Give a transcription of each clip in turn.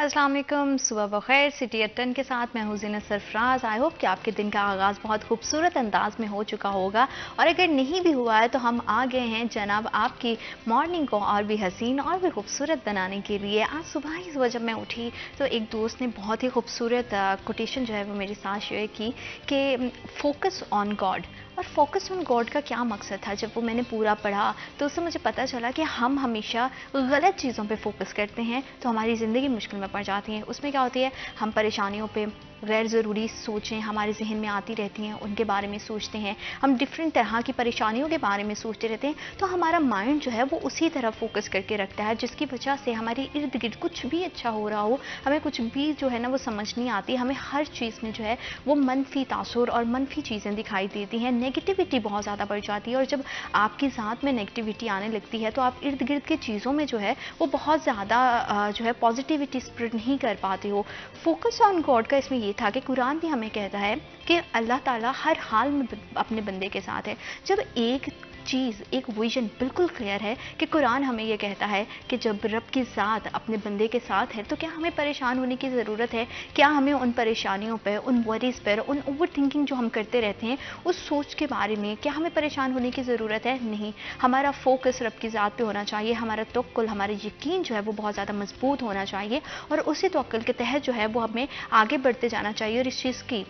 अस्सलाम वालेकुम, सुबह बखैर। सिटी एट 10 के साथ मैं हूँ ज़ीनत सरफराज। आई होप कि आपके दिन का आगाज़ बहुत खूबसूरत अंदाज में हो चुका होगा, और अगर नहीं भी हुआ है तो हम आ गए हैं जनाब आपकी मॉर्निंग को और भी हसीन और भी खूबसूरत बनाने के लिए। आज सुबह ही सुबह जब मैं उठी तो एक दोस्त ने बहुत ही खूबसूरत कोटेशन जो है वो मेरे साथ शेयर की कि फोकस ऑन गॉड। और फोकस ऑन गॉड का क्या मकसद था, जब वो मैंने पूरा पढ़ा तो उससे मुझे पता चला कि हम हमेशा गलत चीज़ों पे फोकस करते हैं तो हमारी ज़िंदगी मुश्किल में पड़ जाती है। उसमें क्या होती है, हम परेशानियों पे गैर ज़रूरी सोचें हमारे जहन में आती रहती हैं, उनके बारे में सोचते हैं, हम डिफरेंट तरह की परेशानियों के बारे में सोचते रहते हैं, तो हमारा माइंड जो है वो उसी तरफ फोकस करके रखता है, जिसकी वजह से हमारे इर्द गिर्द कुछ भी अच्छा हो रहा हो, हमें कुछ भी जो है ना वो समझ नहीं आती। हमें हर चीज़ में जो है वो मनफी तासुर और मनफी चीज़ें दिखाई देती हैं, नेगेटिविटी बहुत ज़्यादा बढ़ जाती है। और जब आपकी ज़ात में नेगेटिविटी आने लगती है तो आप इर्द गिर्द की चीज़ों में जो है वो बहुत ज़्यादा जो है पॉजिटिविटी स्प्रेड नहीं कर पाते हो। फोकस ऑन गॉड का इसमें ये था कि कुरान भी हमें कहता है कि अल्लाह ताला हर हाल में अपने बंदे के साथ है। जब एक चीज़, एक विजन बिल्कुल क्लियर है कि कुरान हमें यह कहता है कि जब रब की ज़ात अपने बंदे के साथ है तो क्या हमें परेशान होने की ज़रूरत है? क्या हमें उन परेशानियों पर, उन वरीज़ पर, उन ओवर थिंकिंग जो हम करते रहते हैं उस सोच के बारे में क्या हमें परेशान होने की ज़रूरत है? नहीं। हमारा फोकस रब की ज़ात पे होना चाहिए, हमारा तवक्कुल, हमारा यकीन जो है वो बहुत ज़्यादा मजबूत होना चाहिए, और उसी तवक्कुल के तहत जो है वो हमें आगे बढ़ते जाना चाहिए। और इस चीज़ की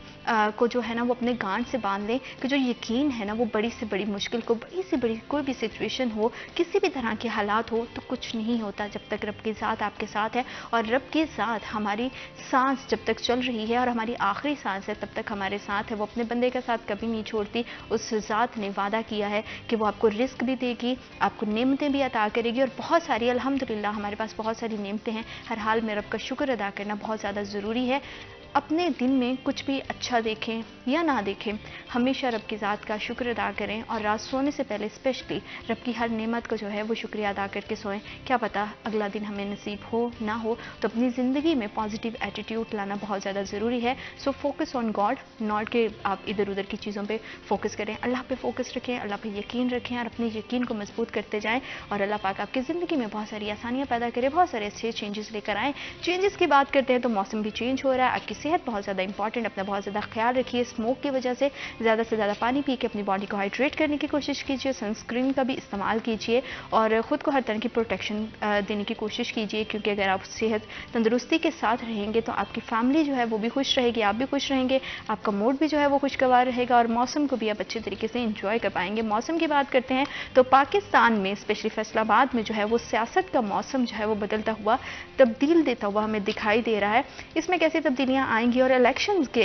को जो है ना वो अपने गांठ से बांध लें कि जो यकीन है ना वो बड़ी से बड़ी मुश्किल को, बड़ी से बड़ी कोई भी सिचुएशन हो, किसी भी तरह के हालात हो, तो कुछ नहीं होता जब तक रब की ज़ात आपके साथ है। और रब की ज़ात हमारी सांस जब तक चल रही है और हमारी आखिरी सांस है तब तक हमारे साथ है, वो अपने बंदे के साथ कभी नहीं छोड़ती। उस ज़ात ने वादा किया है कि वो आपको रिस्क भी देगी, आपको नेमतें भी अता करेगी, और बहुत सारी, अल्हम्दुलिल्लाह हमारे पास बहुत सारी नेमतें हैं। हर हाल में रब का शुक्र अदा करना बहुत ज़्यादा ज़रूरी है। अपने दिन में कुछ भी अच्छा देखें या ना देखें, हमेशा रब की ज़ात का शुक्र अदा करें, और रात सोने से पहले स्पेशली रब की हर नेमत को जो है वो शुक्रिया अदा करके सोएं। क्या पता अगला दिन हमें नसीब हो ना हो, तो अपनी ज़िंदगी में पॉजिटिव एटीट्यूड लाना बहुत ज़्यादा ज़रूरी है। So focus on God, not के आप इधर उधर की चीज़ों पर फोकस करें। अल्लाह पे फोकस रखें, अल्लाह पे यकीन रखें, और अपने यकीन को मजबूत करते जाएँ, और अल्लाह पाक आपकी ज़िंदगी में बहुत सारी आसानियाँ पैदा करें, बहुत सारे अच्छे चेंजेस लेकर आएँ। चेंजेस की बात करते हैं तो मौसम भी चेंज हो रहा है, आपकी सेहत बहुत ज़्यादा इंपॉर्टेंट, अपना बहुत ज़्यादा ख्याल रखिए। स्मोक की वजह से ज़्यादा पानी पी के अपनी बॉडी को हाइड्रेट करने की कोशिश कीजिए, सनस्क्रीन का भी इस्तेमाल कीजिए, और ख़ुद को हर तरह की प्रोटेक्शन देने की कोशिश कीजिए, क्योंकि अगर आप सेहत तंदुरुस्ती के साथ रहेंगे तो आपकी फैमिली जो है वो भी खुश रहेगी, आप भी खुश रहेंगे, आपका मूड भी जो है वो खुशगवार रहेगा, और मौसम को भी आप अच्छे तरीके से इंजॉय कर पाएंगे। मौसम की बात करते हैं तो पाकिस्तान में स्पेशली फैसलाबाद में जो है वो सियासत का मौसम जो है वो बदलता हुआ, तब्दील देता हुआ हमें दिखाई दे रहा है। इसमें कैसी तब्दीलियाँ आएंगी और इलेक्शंस के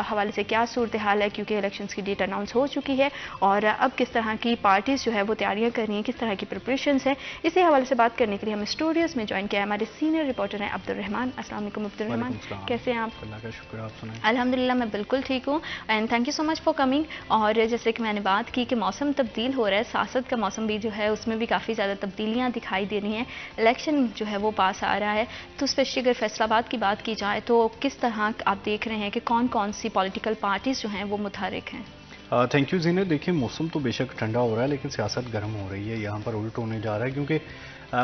हवाले से क्या सूरत हाल है, क्योंकि इलेक्शंस की डेट अनाउंस हो चुकी है, और अब किस तरह की पार्टीज़ जो है वो तैयारियां कर रही हैं, किस तरह की प्रिपरेशंस हैं, इसी हवाले से बात करने के लिए हमें स्टूडियोज़ में ज्वाइन किया है हमारे सीनियर रिपोर्टर हैं अब्दुल रहमान। अस्सलाम वालेकुम अब्दुल रहमान, कैसे हैं आप? अल्लाह का शुक्र, आप सुनाएं। अल्हम्दुलिल्लाह मैं बिल्कुल ठीक हूँ, and thank you so much for coming. और जैसे कि मैंने बात की कि मौसम तब्दील हो रहा है, सियासत का मौसम भी जो है उसमें भी काफ़ी ज़्यादा तब्दीलियाँ दिखाई दे रही हैं, इलेक्शन जो है वो पास आ रहा है, तो स्पेशली अगर फैसलाबाद की बात की जाए तो किस तरह आप देख रहे हैं कि कौन कौन सी पॉलिटिकल पार्टीज़ जो हैं वो मुतहरिक हैं? थैंक यू जीनत। देखिए, मौसम तो बेशक ठंडा हो रहा है लेकिन सियासत गर्म हो रही है, यहाँ पर उल्ट होने जा रहा है, क्योंकि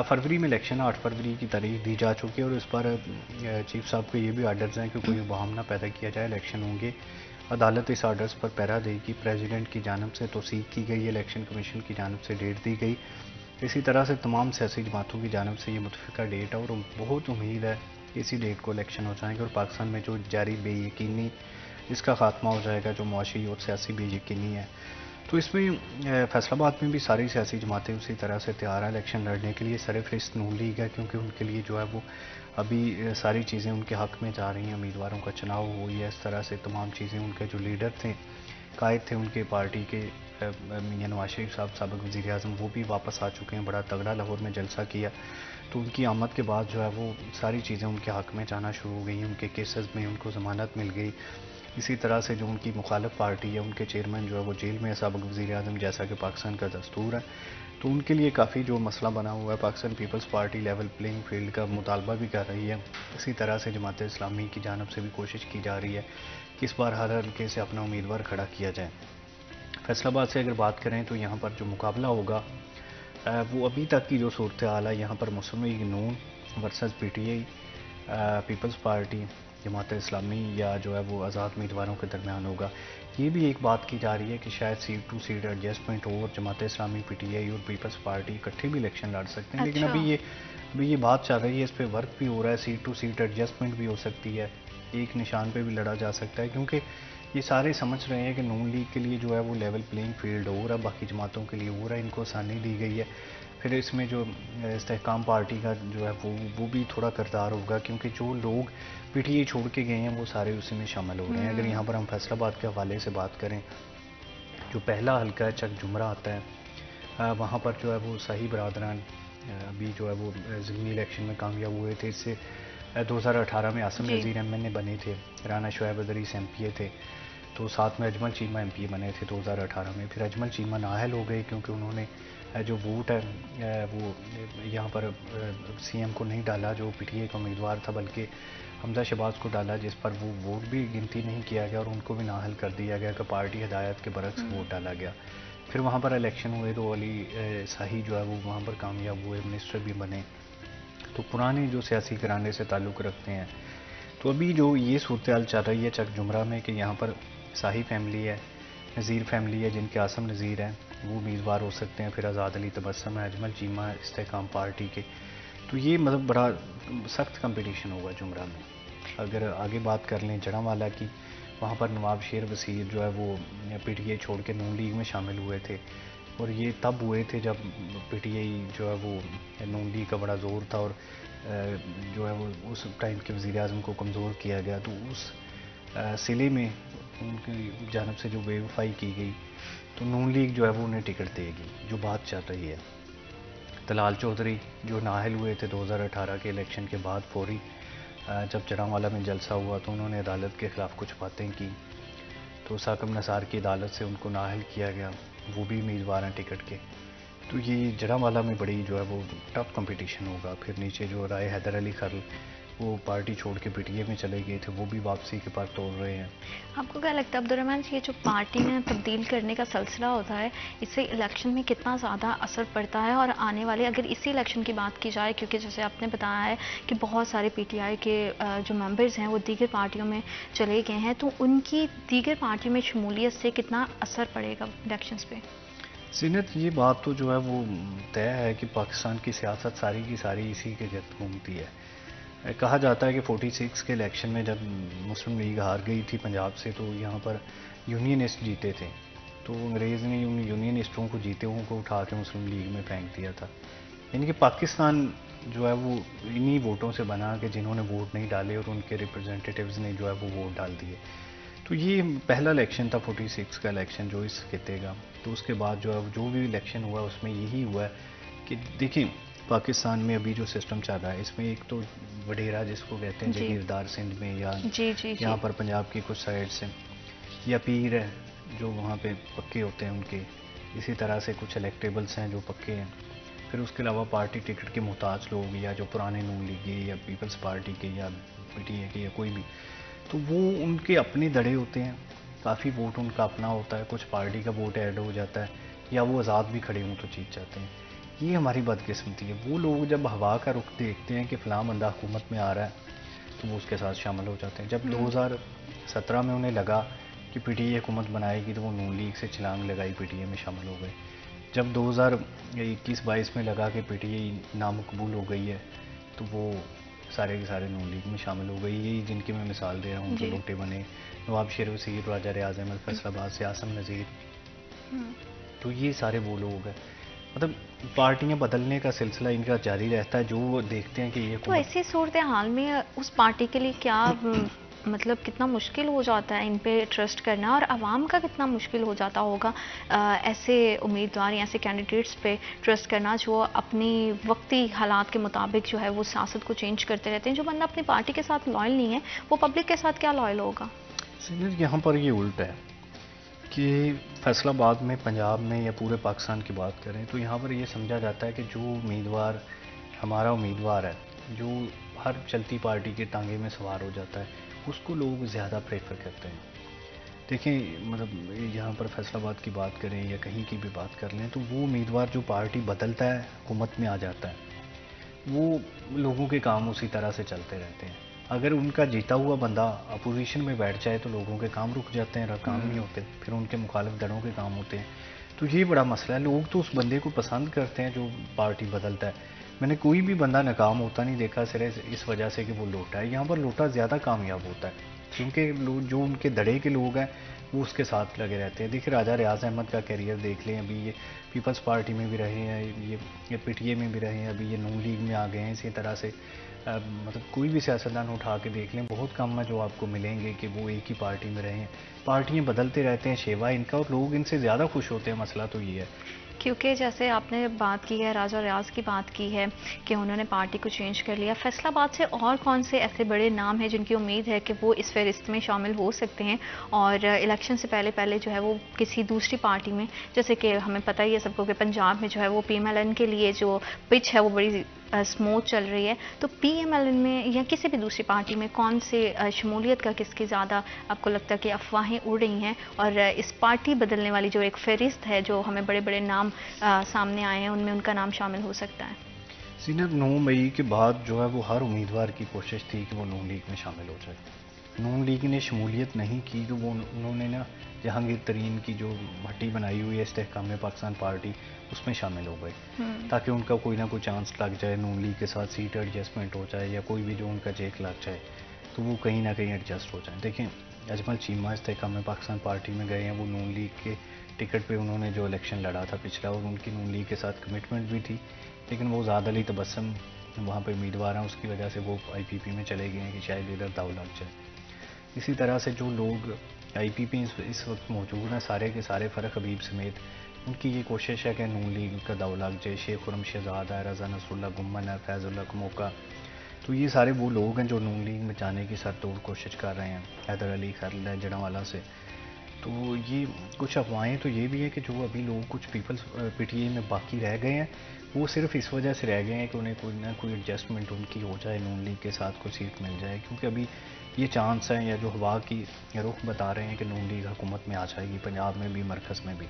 फरवरी में इलेक्शन 8 फरवरी की तारीख दी जा चुकी है, और इस पर चीफ साहब के ये भी आर्डर्स हैं कि कोई बहाम ना पैदा किया जाए, इलेक्शन होंगे। अदालत इस आर्डर्स पर पहरा देगी, प्रेसिडेंट की जानब से तौसीक की गई, इलेक्शन कमीशन की जानब से डेट दी गई, इसी तरह से तमाम सियासी जमातों की जानब से ये मुतफ़िका डेट है, और बहुत उम्मीद है कि इसी डेट को इलेक्शन हो जाएंगे, और पाकिस्तान में जो जारी बेयकीनी, इसका ख़ात्मा हो जाएगा, जो मुआशी और सियासी बेयकीनी है। तो इसमें फैसलाबाद में भी सारी सियासी जमातें उसी तरह से तैयार हैं इलेक्शन लड़ने के लिए। सरफ़हरिस्त नून लीग है, क्योंकि उनके लिए जो है वो अभी सारी चीज़ें उनके हक़ में जा रही हैं, उम्मीदवारों का चुनाव हो या इस तरह से तमाम चीज़ें, उनके जो लीडर थे, कायद थे उनके पार्टी के, मियां नवाज शरीफ साहब साबिक़ वज़ीर आज़म, वो भी वापस आ चुके हैं, बड़ा तगड़ा लाहौर में जलसा किया। तो उनकी आमद के बाद जो है वो सारी चीज़ें उनके हक़ में जाना शुरू हो गई, उनके केसेस में उनको ज़मानत मिल गई। इसी तरह से जो उनकी मुखालिफ पार्टी है, उनके चेयरमैन जो है वो जेल में है, साबिक़ वज़ीर आज़म, जैसा कि पाकिस्तान का दस्तूर है। तो उनके लिए काफ़ी जो मसला बना हुआ है, Pakistan Peoples Party level playing field का मुतालबा भी कर रही है। इसी तरह से जमात इस्लामी की जानब से भी कोशिश की जा रही है कि इस बार हर हल्के से अपना उम्मीदवार खड़ा किया जाए। फैसलाबाद से अगर बात करें तो यहाँ पर जो मुकाबला होगा, वो अभी तक की जो सूरत हाल है, यहाँ पर मुस्लिम लीग नून versus PTI, peoples party, Jamaat Islami या जो है वो आज़ाद उम्मीदवारों के दरमियान होगा। ये भी एक बात की जा रही है कि शायद सीट टू सीट एडजस्टमेंट हो और जमात इस्लामी, पीटीआई और पीपल्स पार्टी इकट्ठे भी इलेक्शन लड़ सकते हैं। लेकिन अच्छा। अभी ये बात चल रही है, इस पर वर्क भी हो रहा है, सीट टू सीट एडजस्टमेंट भी हो सकती है, एक निशान पे भी लड़ा जा सकता है, क्योंकि ये सारे समझ रहे हैं कि नून लीग के लिए जो है वो लेवल प्लेइंग फील्ड हो रहा है, बाकी जमातों के लिए हो रहा है, इनको आसानी दी गई है। फिर इसमें जो इस्तेहकाम पार्टी का जो है वो भी थोड़ा किरदार होगा, क्योंकि जो लोग पीटीआई छोड़ के गए हैं वो सारे उसी में शामिल हो रहे हैं। अगर यहाँ पर हम फैसलाबाद के हवाले से बात करें, जो पहला हल्का है चक जुमरा आता है, वहाँ पर जो है वो शाही बरादरान अभी जो है वो ज़िमनी इलेक्शन में कामयाब हुए थे। इससे 2018 में आसिम जी। नज़ीर एमएनए बने थे, राना शुएब अदरीस एमपीए थे, तो साथ में अजमल चीमा एमपीए बने थे 2018 में। फिर अजमल चीमा नाअहल हो गए क्योंकि उन्होंने जो वोट है वो यहाँ पर सीएम को नहीं डाला जो पीटीआई का उम्मीदवार था, बल्कि हमजा शहबाज को डाला, जिस पर वो वोट भी गिनती नहीं किया गया और उनको भी नाअहल कर दिया गया कि पार्टी हिदायत के बरक्स वोट डाला गया। फिर वहाँ पर इलेक्शन हुए तो अली शाही जो है वो वहाँ पर कामयाब हुए, मिनिस्टर भी बने। तो पुराने जो सियासी घराने से ताल्लुक़ रखते हैं, तो अभी जो ये सूरत हाल चल रही है चक जुमरा में कि यहाँ पर शाही फैमिली है, नज़ीर फैमिली है, जिनके आसम नज़ीर हैं वो उम्मीदवार हो सकते हैं, फिर आज़ाद अली तबस्सुम है, अजमल चीमा इस्तेहकाम पार्टी के। तो ये मतलब बड़ा सख्त कंपटीशन होगा जुमरा में। अगर आगे बात कर लें जड़ांवाला की, वहाँ पर नवाब शेर वसीर जो है वो पीटीआई छोड़ के नून लीग में शामिल हुए थे, और ये तब हुए थे जब पीटीआई जो है वो नून लीग का बड़ा ज़ोर था और जो है वो उस टाइम के वज़ीर आज़म को कमज़ोर किया गया। तो उस सिले में उनकी जानब से जो बेवफाई की गई, तो नून लीग जो है वो उन्हें टिकट देगी, जो बात चल रही है। तलाल चौधरी जो नाअहल हुए थे 2018 के इलेक्शन के बाद फौरी, जब जड़ांवाला में जलसा हुआ तो उन्होंने अदालत के ख़िलाफ़ कुछ बातें की, तो साकिब नसार की अदालत से उनको नाअहल किया गया, वो भी उम्मीदवार हैं टिकट के। तो ये जड़ांवाला में बड़ी जो है वो टफ कंपटीशन होगा। फिर नीचे जो राय हैदर अली खर्ल, वो पार्टी छोड़ के पीटीआई में चले गए थे, वो भी वापसी के पर तोड़ रहे हैं। आपको क्या लगता है अब्दुर्रहमान जी, ये जो पार्टी में तब्दील करने का सिलसिला होता है, इससे इलेक्शन में कितना ज़्यादा असर पड़ता है? और आने वाले अगर इसी इलेक्शन की बात की जाए, क्योंकि जैसे आपने बताया है कि बहुत सारे पीटीआई के जो मेंबर्स हैं वो दीगर पार्टियों में चले गए हैं, तो उनकी दीगर पार्टियों में शमूलियत से कितना असर पड़ेगा इलेक्शंस पे? सीनत, ये बात तो जो है वो तय है कि पाकिस्तान की सियासत सारी की सारी इसी के गिर्द घूमती है। कहा जाता है कि 46 के इलेक्शन में जब मुस्लिम लीग हार गई थी पंजाब से, तो यहाँ पर यूनियनिस्ट जीते थे, तो अंग्रेज़ ने उन यूनियनिस्टों को, जीते हुओं को उठा के मुस्लिम लीग में फेंक दिया था। यानी कि पाकिस्तान जो है वो इन्हीं वोटों से बना कि जिन्होंने वोट नहीं डाले और उनके रिप्रेजेंटेटिव्स ने जो है वो वोट डाल दिए। तो ये पहला इलेक्शन था 46 का इलेक्शन जो इस खिते का। तो उसके बाद जो है जो भी इलेक्शन हुआ उसमें यही हुआ कि देखिए पाकिस्तान में अभी जो सिस्टम चल रहा है, इसमें एक तो वडेरा जिसको कहते हैं जी। जागीरदार सिंध में, या जी जी जी। यहाँ पर पंजाब की कुछ साइड से, या पीर है जो वहाँ पे पक्के होते हैं उनके, इसी तरह से कुछ इलेक्टेबल्स हैं जो पक्के हैं। फिर उसके अलावा पार्टी टिकट के मोहताज लोग, या जो पुराने नून लीग के या पीपल्स पार्टी के या पीटीआई के या कोई भी, तो वो उनके अपने दड़े होते हैं, काफ़ी वोट उनका अपना होता है, कुछ पार्टी का वोट ऐड हो जाता है, या वो आज़ाद भी खड़े हों तो जीत जाते हैं। ये हमारी बदकिस्मती है। वो लोग जब हवा का रुख देखते हैं कि फ़लाँ बंदा हुकूमत में आ रहा है, तो वो उसके साथ शामिल हो जाते हैं। जब 2017 में उन्हें लगा कि पीटीआई हुकूमत बनाएगी, तो वो नून लीग से छलांग लगाई, पीटीआई में शामिल हो गए। जब 2021-22 में लगा कि पीटीआई नामकबूल हो गई है, तो वो सारे के सारे नून लीग में शामिल हो गई। यही जिनकी मैं मिसाल दे रहा हूँ, जो लोटे बने, नवाब शेर वसीर, राजा रियाज अहमद फैसलाबाद से, आसम नज़ीर, तो ये सारे वो लोग हैं। मतलब पार्टियां बदलने का सिलसिला इनका जारी रहता है, जो वो देखते हैं कि ये तो ऐसी सूरत हाल में उस पार्टी के लिए क्या मतलब कितना मुश्किल हो जाता है इन पे ट्रस्ट करना, और आवाम का कितना मुश्किल हो जाता होगा ऐसे उम्मीदवार या ऐसे कैंडिडेट्स पे ट्रस्ट करना जो अपनी वक्ती हालात के मुताबिक जो है वो सियासत को चेंज करते रहते हैं। जो बंदा अपनी पार्टी के साथ लॉयल नहीं है, वो पब्लिक के साथ क्या लॉयल होगा? सीनियर, यहाँ पर ये उल्टा है कि फैसलाबाद में, पंजाब में या पूरे पाकिस्तान की बात करें तो यहाँ पर ये समझा जाता है कि जो उम्मीदवार हमारा उम्मीदवार है, जो हर चलती पार्टी के टांगे में सवार हो जाता है, उसको लोग ज़्यादा प्रेफर करते हैं। देखें, मतलब यहाँ पर फैसलाबाद की बात करें या कहीं की भी बात कर लें, तो वो उम्मीदवार जो पार्टी बदलता है, हुकूमत में आ जाता है, वो लोगों के काम उसी तरह से चलते रहते हैं। अगर उनका जीता हुआ बंदा अपोजिशन में बैठ जाए तो लोगों के काम रुक जाते हैं, काम नहीं होते, फिर उनके मुखालिफ दलों के काम होते हैं। तो ये बड़ा मसला है। लोग तो उस बंदे को पसंद करते हैं जो पार्टी बदलता है। मैंने कोई भी बंदा नाकाम होता नहीं देखा सिर्फ इस वजह से कि वो लोटा है। यहाँ पर लोटा ज़्यादा कामयाब होता है क्योंकि जो उनके दड़े के लोग हैं वो उसके साथ लगे रहते हैं। देखिए राजा रियाज अहमद का कैरियर देख लें, अभी ये पीपल्स पार्टी में भी रहे हैं, ये पीटीए में भी रहे हैं, अभी ये नून लीग में आ गए हैं। इसी तरह से मतलब कोई भी सियासतदान उठा के देख लें, बहुत कम है जो आपको मिलेंगे कि वो एक ही पार्टी में रहे हैं। पार्टियाँ बदलते रहते हैं, शेवा इनका, और लोग इनसे ज़्यादा खुश होते हैं। मसला तो ये है क्योंकि जैसे आपने बात की है, राजा रियाज की बात की है कि उन्होंने पार्टी को चेंज कर लिया, फैसलाबाद से और कौन से ऐसे बड़े नाम हैं जिनकी उम्मीद है कि वो इस फहरिस्त में शामिल हो सकते हैं और इलेक्शन से पहले पहले जो है वो किसी दूसरी पार्टी में, जैसे कि हमें पता ही है सबको कि पंजाब में जो है वो पीएमएलएन के लिए जो पिच है वो बड़ी स्मूथ चल रही है, तो पीएमएलएन में या किसी भी दूसरी पार्टी में कौन से शमूलियत का किसकी ज़्यादा आपको लगता है कि अफवाहें उड़ रही हैं, और इस पार्टी बदलने वाली जो एक फहरिस्त है जो हमें बड़े बड़े नाम सामने आए हैं उनमें उनका नाम शामिल हो सकता है? सीनियर 9 मई के बाद जो है वो हर उम्मीदवार की कोशिश थी कि वो नून लीग में शामिल हो जाए। नून लीग ने शमूलियत नहीं की तो वो उन्होंने ना जहांगीर तरीन की जो भट्टी बनाई हुई है इस्तेहकाम पाकिस्तान पार्टी, उसमें शामिल हो गए ताकि उनका कोई ना कोई चांस लग जाए, नून लीग के साथ सीट एडजस्टमेंट हो जाए या कोई भी जो उनका चेक लग जाए तो वो कहीं ना कहीं एडजस्ट हो जाए। देखिए अजमल चीमा इस्तेहकाम पाकिस्तान पार्टी में गए हैं, वो नून लीग के टिकट पे उन्होंने जो इलेक्शन लड़ा था पिछला, और उनकी नून लीग के साथ कमिटमेंट भी थी, लेकिन वो ज़्यादा अली तबस्सम वहाँ पे उम्मीदवार हैं, उसकी वजह से वो आईपीपी में चले गए हैं कि शायद इधर दाव लग जाए। इसी तरह से जो लोग आईपीपी इस वक्त मौजूद हैं सारे के सारे फ़रख हबीब समेत, उनकी ये कोशिश है कि नून लीग का दाव लग जाए। शेख खुरम शहजाद है, रज़ा नसरुल्लाह गुम्मन है, फैज़ुल्लाह कमोका, तो ये सारे वो लोग हैं जो नून लीग में जाने की सरतोड़ कोशिश कर रहे हैं। हैदर अली खैरल है जड़ावाला से। तो ये कुछ अफवाहें तो ये भी है कि जो अभी लोग कुछ पीपल्स पीटीए में बाकी रह गए हैं वो सिर्फ इस वजह से रह गए हैं कि उन्हें कोई ना कोई एडजस्टमेंट उनकी हो जाए, नून लीग के साथ कोई सीट मिल जाए, क्योंकि अभी ये चांस है या जो हवा की रुख बता रहे हैं कि नून लीग हुकूमत में आ जाएगी, पंजाब में भी मरकज़ में भी।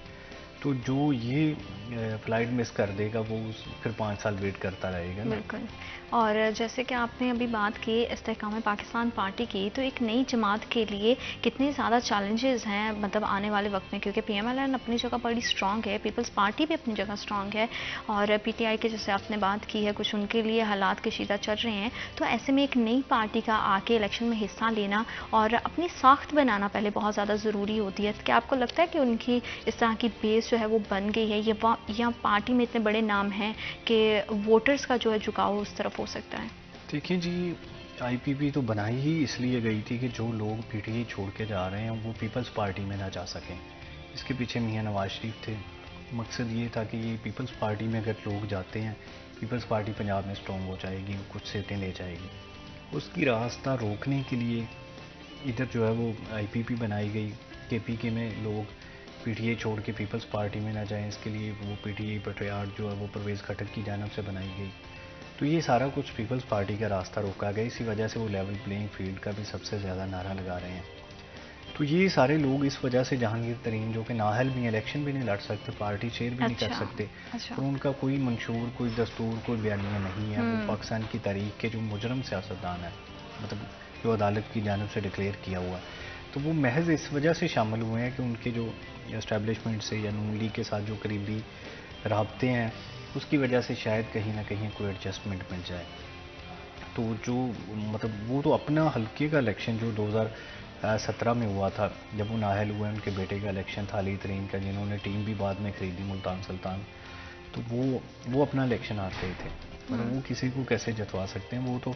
तो जो ये फ्लाइट मिस कर देगा वो फिर 5 साल वेट करता रहेगा। बिल्कुल। और जैसे कि आपने अभी बात की इस्तेहकाम पाकिस्तान पार्टी की, तो एक नई जमात के लिए कितने ज़्यादा चैलेंजेस हैं मतलब आने वाले वक्त में, क्योंकि पीएमएलएन अपनी जगह बड़ी स्ट्रॉन्ग है, पीपल्स पार्टी भी अपनी जगह स्ट्रॉन्ग है, और पीटीआई के जैसे आपने बात की है कुछ उनके लिए हालात कशीदा चल रहे हैं, तो ऐसे में एक नई पार्टी का आके इलेक्शन में हिस्सा लेना और अपनी साख्त बनाना पहले बहुत ज़्यादा ज़रूरी होती है। क्या आपको लगता है कि उनकी इस तरह की बेस जो है वो बन गई है, या पार्टी में इतने बड़े नाम हैं कि वोटर्स का जो है झुकाव उस तरफ हो सकता है? देखिए जी, आईपीपी तो बनाई ही इसलिए गई थी कि जो लोग पीटीआई छोड़ के जा रहे हैं वो पीपल्स पार्टी में ना जा सकें। इसके पीछे मियां नवाज शरीफ थे। मकसद ये था कि ये पीपल्स पार्टी में अगर लोग जाते हैं, पीपल्स पार्टी पंजाब में स्ट्रॉन्ग हो जाएगी, कुछ सीटें ले जाएगी। उसकी रास्ता रोकने के लिए इधर जो है वो आईपीपी बनाई गई कि पीके में लोग पीटीआई छोड़ के पीपल्स पार्टी में ना जाएं। इसके लिए वो पीटीआई पेट्रियार्ट जो है वो परवेज़ खट्टर की जानिब से बनाई गई। तो ये सारा कुछ पीपल्स पार्टी का रास्ता रोका गया। इसी वजह से वो लेवल प्लेइंग फील्ड का भी सबसे ज़्यादा नारा लगा रहे हैं। तो ये सारे लोग इस वजह से जहांगीर तरीन जो कि नाअहल भी इलेक्शन भी नहीं लड़ सकते, पार्टी चेयर भी नहीं कर सकते, तो उनका कोई मंशूर, कोई दस्तूर, कोई बयानिया नहीं है। वो पाकिस्तान की तारीख के जो मुजरम सियासतदान है, मतलब जो अदालत की जानिब से डिक्लेयर किया हुआ है, तो वो महज इस वजह से शामिल हुए हैं कि उनके जो इस्टेब्लिशमेंट से या नून लीग के साथ जो करीबी राब्ते हैं उसकी वजह से शायद कहीं ना कहीं कोई एडजस्टमेंट मिल जाए। तो जो मतलब वो तो अपना हल्के का इलेक्शन जो 2017 में हुआ था जब वो नाअहल हुए, उनके बेटे का इलेक्शन था अली तरीन का, जिन्होंने टीम भी बाद में खरीदी मुल्तान सुल्तान, तो वो अपना इलेक्शन हार गए थे। मतलब वो किसी को कैसे जतवा सकते हैं। वो तो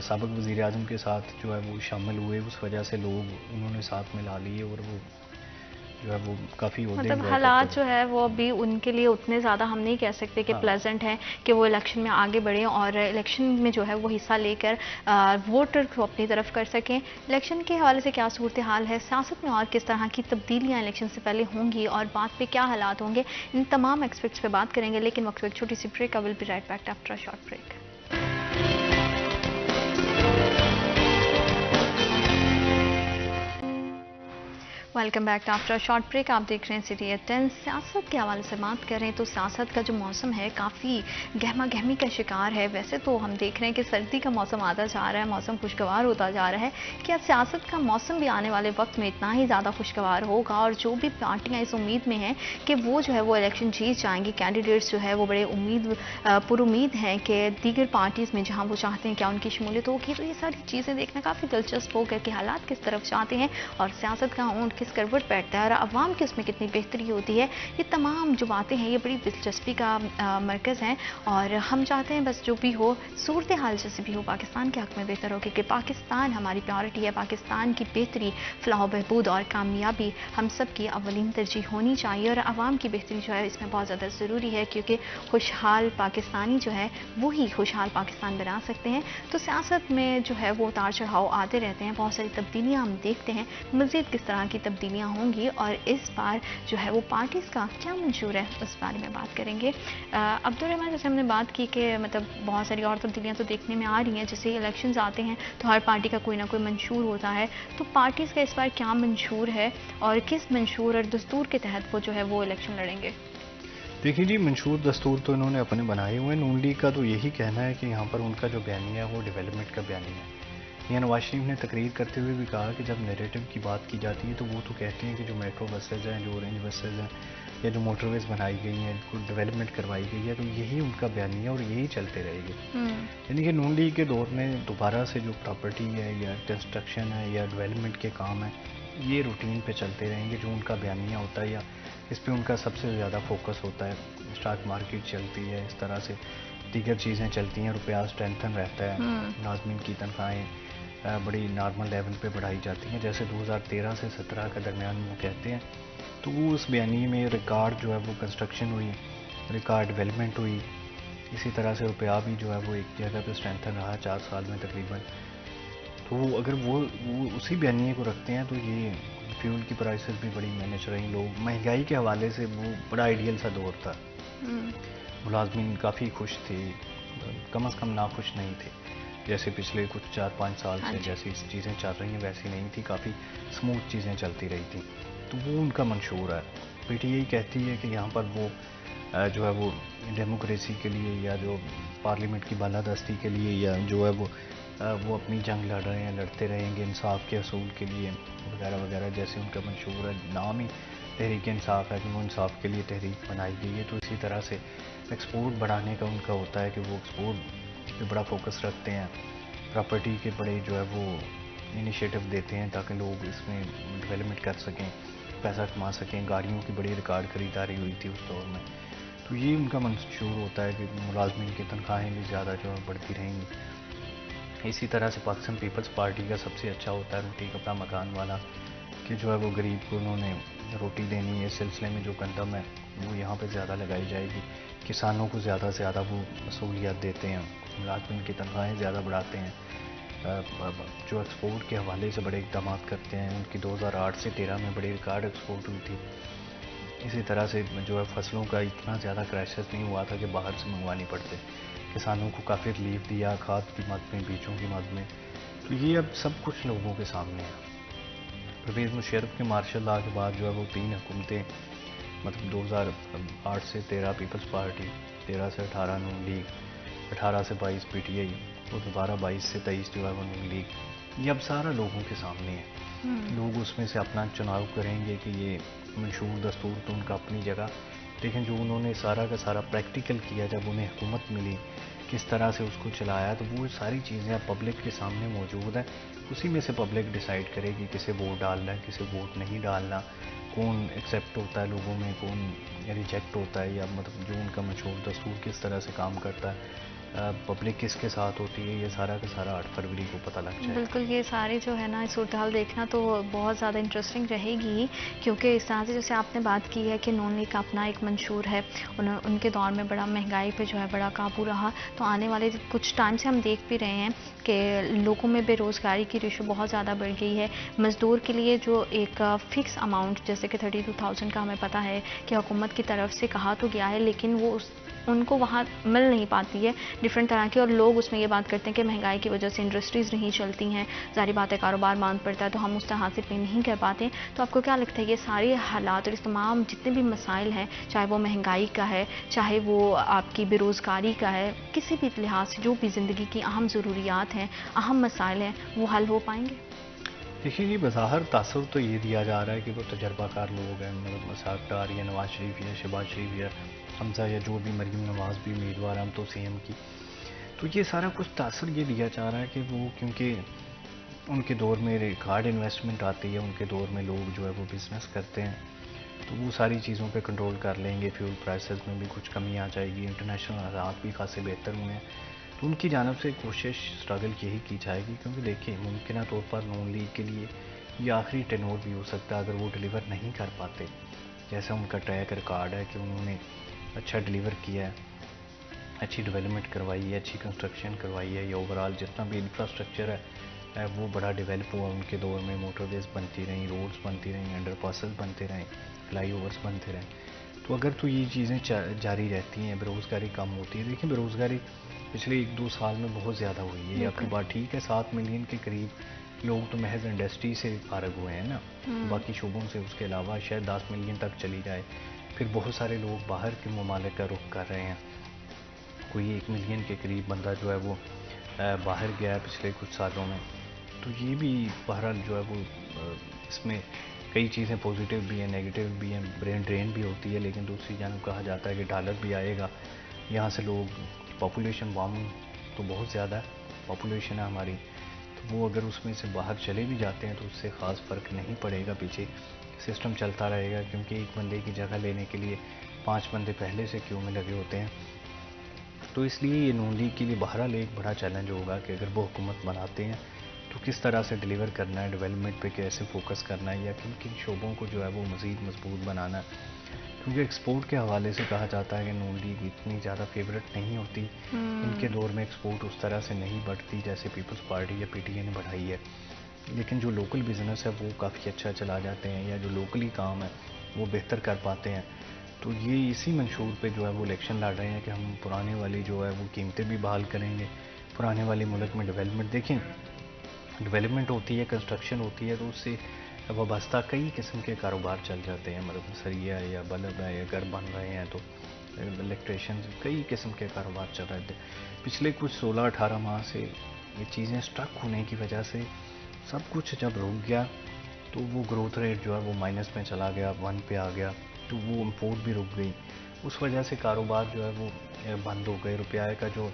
साबिक वज़ीर आज़म के साथ जो है वो शामिल हुए, उस वजह से लोग उन्होंने साथ में ला लिए और वो जो है वो काफ़ी मतलब हालात जो है वो अभी उनके लिए उतने ज़्यादा हम नहीं कह सकते कि प्लेजेंट है कि वो इलेक्शन में आगे बढ़ें और इलेक्शन में जो है वो हिस्सा लेकर वोटर को अपनी तरफ कर सकें। इलेक्शन के हवाले से क्या सूरत हाल है, सियासत में और किस तरह की तब्दीलियाँ इलेक्शन से पहले होंगी और बाद पे क्या हालात होंगे, इन तमाम एक्सपेक्ट्स पे बात करेंगे। लेकिन वक्त एक छोटी सी break, will be right back after a short break. Welcome back after short break. आप देख रहे हैं सिटी एट 10। सियासत के हवाले से बात करें तो सियासत का जो मौसम है काफ़ी गहमा गहमी का शिकार है। वैसे तो हम देख रहे हैं कि सर्दी का मौसम आता जा रहा है, मौसम खुशगवार होता जा रहा है। क्या सियासत का मौसम भी आने वाले वक्त में इतना ही ज़्यादा खुशगवार होगा? और जो भी पार्टियाँ इस उम्मीद में हैं कि वो जो है वो इलेक्शन जीत जाएंगी, कैंडिडेट्स जो है वो बड़े पुरुमीद हैं कि दीगर पार्टीज़ में जहाँ वो चाहते हैं क्या उनकी शमूलियत होगी। तो ये सारी चीज़ें देखना काफ़ी दिलचस्प होगा कि हालात किस तरफ जाते हैं और सियासत का ऊँट किस करवट बैठता है और अवाम की उसमें कितनी बेहतरी होती है। ये तमाम जो बातें हैं ये बड़ी दिलचस्पी का मरकज़ हैं और हम चाहते हैं बस जो भी हो, सूरत हाल जैसे भी हो, पाकिस्तान के हक़ में बेहतर हो, क्योंकि पाकिस्तान हमारी प्रायोरिटी है। पाकिस्तान की बेहतरी, फलाह बहबूद और कामयाबी हम सब की अवलीन तरजीह होनी चाहिए और अवाम की बेहतरी जो है इसमें बहुत ज़्यादा ज़रूरी है, क्योंकि खुशहाल पाकिस्तानी जो है वही खुशहाल पाकिस्तान बना सकते हैं। तो सियासत में जो है वो उतार चढ़ाव आते रहते हैं, बहुत सारी तब्दीलियाँ हम देखते हैं। मज़ीद किस तरह की तब्दीलियाँ होंगी और इस बार जो है वो पार्टीज़ का क्या मंशूर है उस बारे में बात करेंगे। अब्दुर्रहमान, जैसे हमने बात की कि मतलब बहुत सारी और तब्दीलियाँ तो देखने में आ रही हैं। जैसे इलेक्शंस आते हैं तो हर पार्टी का कोई ना कोई मंशूर होता है, तो पार्टीज़ का इस बार क्या मंशूर है और किस मंशूर और दस्तूर के तहत वो जो है वो इलेक्शन लड़ेंगे? देखिए जी, मंशूर दस्तूर तो इन्होंने अपने बनाए हुए हैं। नून लीग का तो यही कहना है कि यहाँ पर उनका जो बयानिया है वो डेवलपमेंट का बयानिया है। यहाँ नवाज शरीफ ने तकरीर करते हुए भी कहा कि जब नैरेटिव की बात की जाती है तो वो तो कहते हैं कि जो मेट्रो बसेज हैं, जो ऑरेंज बसेज हैं या जो मोटरवेज बनाई गई हैं, इनको डेवलपमेंट करवाई गई है, तो यही उनका बयानिया और यही चलते रहेगी। यानी कि नून लीग के दौर में दोबारा से जो प्रॉपर्टी है या कंस्ट्रक्शन है या डेवलपमेंट के काम है, ये रूटीन पे चलते रहेंगे। जो उनका बयानिया होता है या इस पे उनका सबसे ज़्यादा फोकस होता है। स्टॉक मार्केट चलती है, इस तरह से दीगर चीज़ें चलती हैं, रुपया स्ट्रेंथन रहता है, मुलाजमीन की तनख्वाहें बड़ी नॉर्मल लेवल पे बढ़ाई जाती हैं, जैसे 2013 से 17 के दरमियान वो कहते हैं। तो वो उस बयानी में रिकॉर्ड जो है वो कंस्ट्रक्शन हुई, रिकॉर्ड डेवलपमेंट हुई, इसी तरह से रुपया भी जो है वो एक जगह पे स्ट्रेंथन रहा 4 साल में तकरीबन। तो अगर वो उसी बयानी को रखते हैं तो ये फ्यूल की प्राइसेस भी बड़ी मैनेज रही। लोग महंगाई के हवाले से वो बड़ा आइडियल सा दौर था। मुलाजमीन काफ़ी खुश थे, कम अज़ कम नाखुश नहीं थे। जैसे पिछले कुछ 4-5 साल से जैसी चीज़ें चल रही हैं वैसी नहीं थी, काफ़ी स्मूथ चीज़ें चलती रही थी। तो वो उनका मंशूर है। पीटीआई कहती है कि यहाँ पर वो जो है वो डेमोक्रेसी के लिए या जो पार्लियामेंट की बालादस्ती के लिए या जो है वो अपनी जंग लड़ रहे हैं, लड़ते रहेंगे इंसाफ के असूल के लिए वगैरह वगैरह, जैसे उनका मंशूर है। नाम ही तहरीक इंसाफ है कि वो इंसाफ के लिए तहरीक बनाई गई है। तो इसी तरह से एक्सपोर्ट बढ़ाने का उनका होता है कि वो एक्सपोर्ट पे बड़ा फोकस रखते हैं, प्रॉपर्टी के बड़े जो है वो इनिशिएटिव देते हैं ताकि लोग इसमें डेवलपमेंट कर सकें, पैसा कमा सकें। गाड़ियों की बड़ी रिकॉर्ड खरीदारी हुई थी उस दौर में। तो ये उनका मंशूर होता है कि मुलाजमीन की तनख्वाहें भी ज़्यादा जो है बढ़ती रहेंगी। इसी तरह से पाकिस्तान पीपल्स पार्टी का सबसे अच्छा होता है रोटी कपड़ा मकान वाला, कि जो है वो गरीब को उन्होंने रोटी देनी है। इस सिलसिले में जो कदम है वो यहाँ पे ज़्यादा लगाई जाएगी। किसानों को ज़्यादा से ज़्यादा वो सहूलियत देते हैं, मुलाजमीन की तनख्वाहें ज़्यादा बढ़ाते हैं, जो एक्सपोर्ट के हवाले से बड़े इकदाम करते हैं। उनकी 2008 से 13 में बड़ी रिकॉर्ड एक्सपोर्ट हुई थी। इसी तरह से जो है फसलों का इतना ज़्यादा क्राइसिस नहीं हुआ था कि बाहर से मंगवानी पड़ते। किसानों को काफ़ी रिलीफ दिया खाद की मद में, बीजों की मद में। तो ये अब सब कुछ लोगों के सामने है। परवेज़ मुशर्रफ के मार्शल लॉ के बाद जो है वो 3 हुकूमतें, मतलब 2008 से 13 पीपल्स पार्टी, 13 से 18 नून लीग, 18 से 22 पीटीआई और दोबारा 22 से 23 जो है वो नून लीग। ये अब सारा लोगों के सामने है। लोग उसमें से अपना चुनाव करेंगे कि ये मंशूर दस्तूर तो उनका अपनी जगह, लेकिन जो उन्होंने सारा का सारा प्रैक्टिकल किया, जब उन्हें हुकूमत मिली, किस तरह से उसको चलाया, तो वो सारी चीज़ें अब पब्लिक के सामने मौजूद है। उसी में से पब्लिक डिसाइड करेगी किसे वोट डालना है, किसे वोट नहीं डालना, कौन एक्सेप्ट होता है लोगों में, कौन रिजेक्ट होता है, या मतलब जो उनका मंशूर दस्तूर किस तरह से काम करता है, पब्लिक किसके साथ होती है, ये सारा का सारा 8 फरवरी को पता लग जाए। बिल्कुल, ये सारे जो है ना सूरत हाल देखना तो बहुत ज़्यादा इंटरेस्टिंग रहेगी, क्योंकि इस तरह से जैसे आपने बात की है कि नून लीग का अपना एक मंशूर है, उनके दौर में बड़ा महंगाई पे जो है बड़ा काबू रहा। तो आने वाले कुछ टाइम से हम देख भी रहे हैं कि लोगों में बेरोज़गारी की रेशो बहुत ज़्यादा बढ़ गई है। मज़दूर के लिए जो एक फ़िक्स अमाउंट जैसे कि 32,000 का हमें पता है कि हुकूमत की तरफ से कहा तो गया है, लेकिन वो उनको वहाँ मिल नहीं पाती है डिफरेंट तरह की, और लोग उसमें ये बात करते हैं कि महंगाई की वजह से इंडस्ट्रीज़ नहीं चलती हैं, ज़ाहिर बात है कारोबार मांद पड़ता है तो हम उस तरह से पे नहीं कर पाते। तो आपको क्या लगता है ये सारे हालात और इस तमाम जितने भी मसाइल हैं, चाहे वो महंगाई का है, चाहे वो आपकी बेरोज़गारी का है, किसी भी लिहाज से जो भी ज़िंदगी की अहम ज़रूरियात हैं, अहम मसाइल हैं, वो हल हो पाएंगे? देखिए जी, बज़ाहिर तासुर तो ये दिया जा रहा है कि वो तजर्बाकार लोग हैं, मतलब मसाक डार या नवाज शरीफ या शहबाज शरीफ या हमजा या जो भी मरीम नवाज भी उम्मीदवार हम तो सीएम की, तो ये सारा कुछ तासुर ये दिया जा रहा है कि वो क्योंकि उनके दौर में रिकॉर्ड इन्वेस्टमेंट आती है, उनके दौर में लोग जो है वो बिज़नेस करते हैं, तो वो सारी चीज़ों पे कंट्रोल कर लेंगे, फ्यूल प्राइसेस में भी कुछ कमी आ जाएगी, इंटरनेशनल हालात भी खासे बेहतर हुए हैं। तो उनकी जानब से कोशिश स्ट्रगल यही की जाएगी, क्योंकि देखिए मुमकिन तौर पर नून लीग के लिए ये आखिरी टेनोर भी हो सकता है अगर वो डिलीवर नहीं कर पाते। जैसा उनका ट्रैक रिकॉर्ड है कि उन्होंने अच्छा डिलीवर किया है, अच्छी डेवलपमेंट करवाई है, अच्छी कंस्ट्रक्शन करवाई है, या ओवरऑल जितना भी इंफ्रास्ट्रक्चर है वो बड़ा डेवलप हुआ उनके दौर में, मोटरवेज बनती रहीं, रोड्स बनती रहीं, अंडरपासेस बनते रहें, फ्लाईओवर्स बनते रहें। तो अगर तो ये चीज़ें जारी रहती हैं, बेरोज़गारी कम होती है। देखिए बेरोज़गारी पिछले 1-2 साल में बहुत ज़्यादा हुई है, ये आपकी बात ठीक है, 7 मिलियन के करीब लोग तो महज इंडस्ट्री से फारग हुए हैं ना, बाकी शोबों से, उसके अलावा शायद 10 मिलियन तक चली जाए। फिर बहुत सारे लोग बाहर के ममालिक का रुख कर रहे हैं, कोई 1 मिलियन के करीब बंदा जो है वो बाहर गया है पिछले कुछ सालों में। तो ये भी बहरहाल जो है वो इसमें कई चीज़ें पॉजिटिव भी हैं, नेगेटिव भी हैं, ब्रेन ड्रेन भी होती है, लेकिन दूसरी जानब कहा जाता है कि डॉलर भी आएगा यहाँ से। लोग पॉपुलेशन वार्मिंग तो बहुत ज़्यादा है, पॉपुलेशन है हमारी, तो वो अगर उसमें से बाहर चले भी जाते हैं तो उससे ख़ास फ़र्क नहीं पड़ेगा, पीछे सिस्टम चलता रहेगा, क्योंकि एक बंदे की जगह लेने के लिए 5 बंदे पहले से क्यू में लगे होते हैं। तो इसलिए ये नून लीग के लिए बहरहाल एक बड़ा चैलेंज होगा कि अगर वो हुकूमत बनाते हैं तो किस तरह से डिलीवर करना है, डेवलपमेंट पे कैसे फोकस करना है, या किन किन शोबों को जो है वो मज़ीद मजबूत बनाना है। क्योंकि एक्सपोर्ट के हवाले से कहा जाता है कि नून लीग इतनी ज़्यादा फेवरेट नहीं होती, इनके दौर में एक्सपोर्ट उस तरह से नहीं बढ़ती जैसे पीपल्स पार्टी या पीटीआई ने बढ़ाई है, लेकिन जो लोकल बिज़नेस है वो काफ़ी अच्छा चला जाते हैं, या जो लोकली काम है वो बेहतर कर पाते हैं। तो ये इसी मंशूर पे जो है वो इलेक्शन लड़ रहे हैं कि हम पुराने वाली जो है वो कीमतें भी बहाल करेंगे, पुराने वाले मुल्क में डेवलपमेंट देखें, डेवलपमेंट होती है, कंस्ट्रक्शन होती है, तो उससे वाबस्ता कई किस्म के कारोबार चल जाते हैं, मतलब सरिया या बल्ब है या घर बन रहे हैं तो इलेक्ट्रिशियन, कई किस्म के कारोबार चल रहे थे। पिछले कुछ 16-18 माह से ये चीज़ें स्टक होने की वजह से सब कुछ जब रुक गया तो वो ग्रोथ रेट जो है वो माइनस में चला गया, 1 पे आ गया, तो वो इम्पोर्ट भी रुक गई, उस वजह से कारोबार जो है वो बंद हो गए, रुपये का जो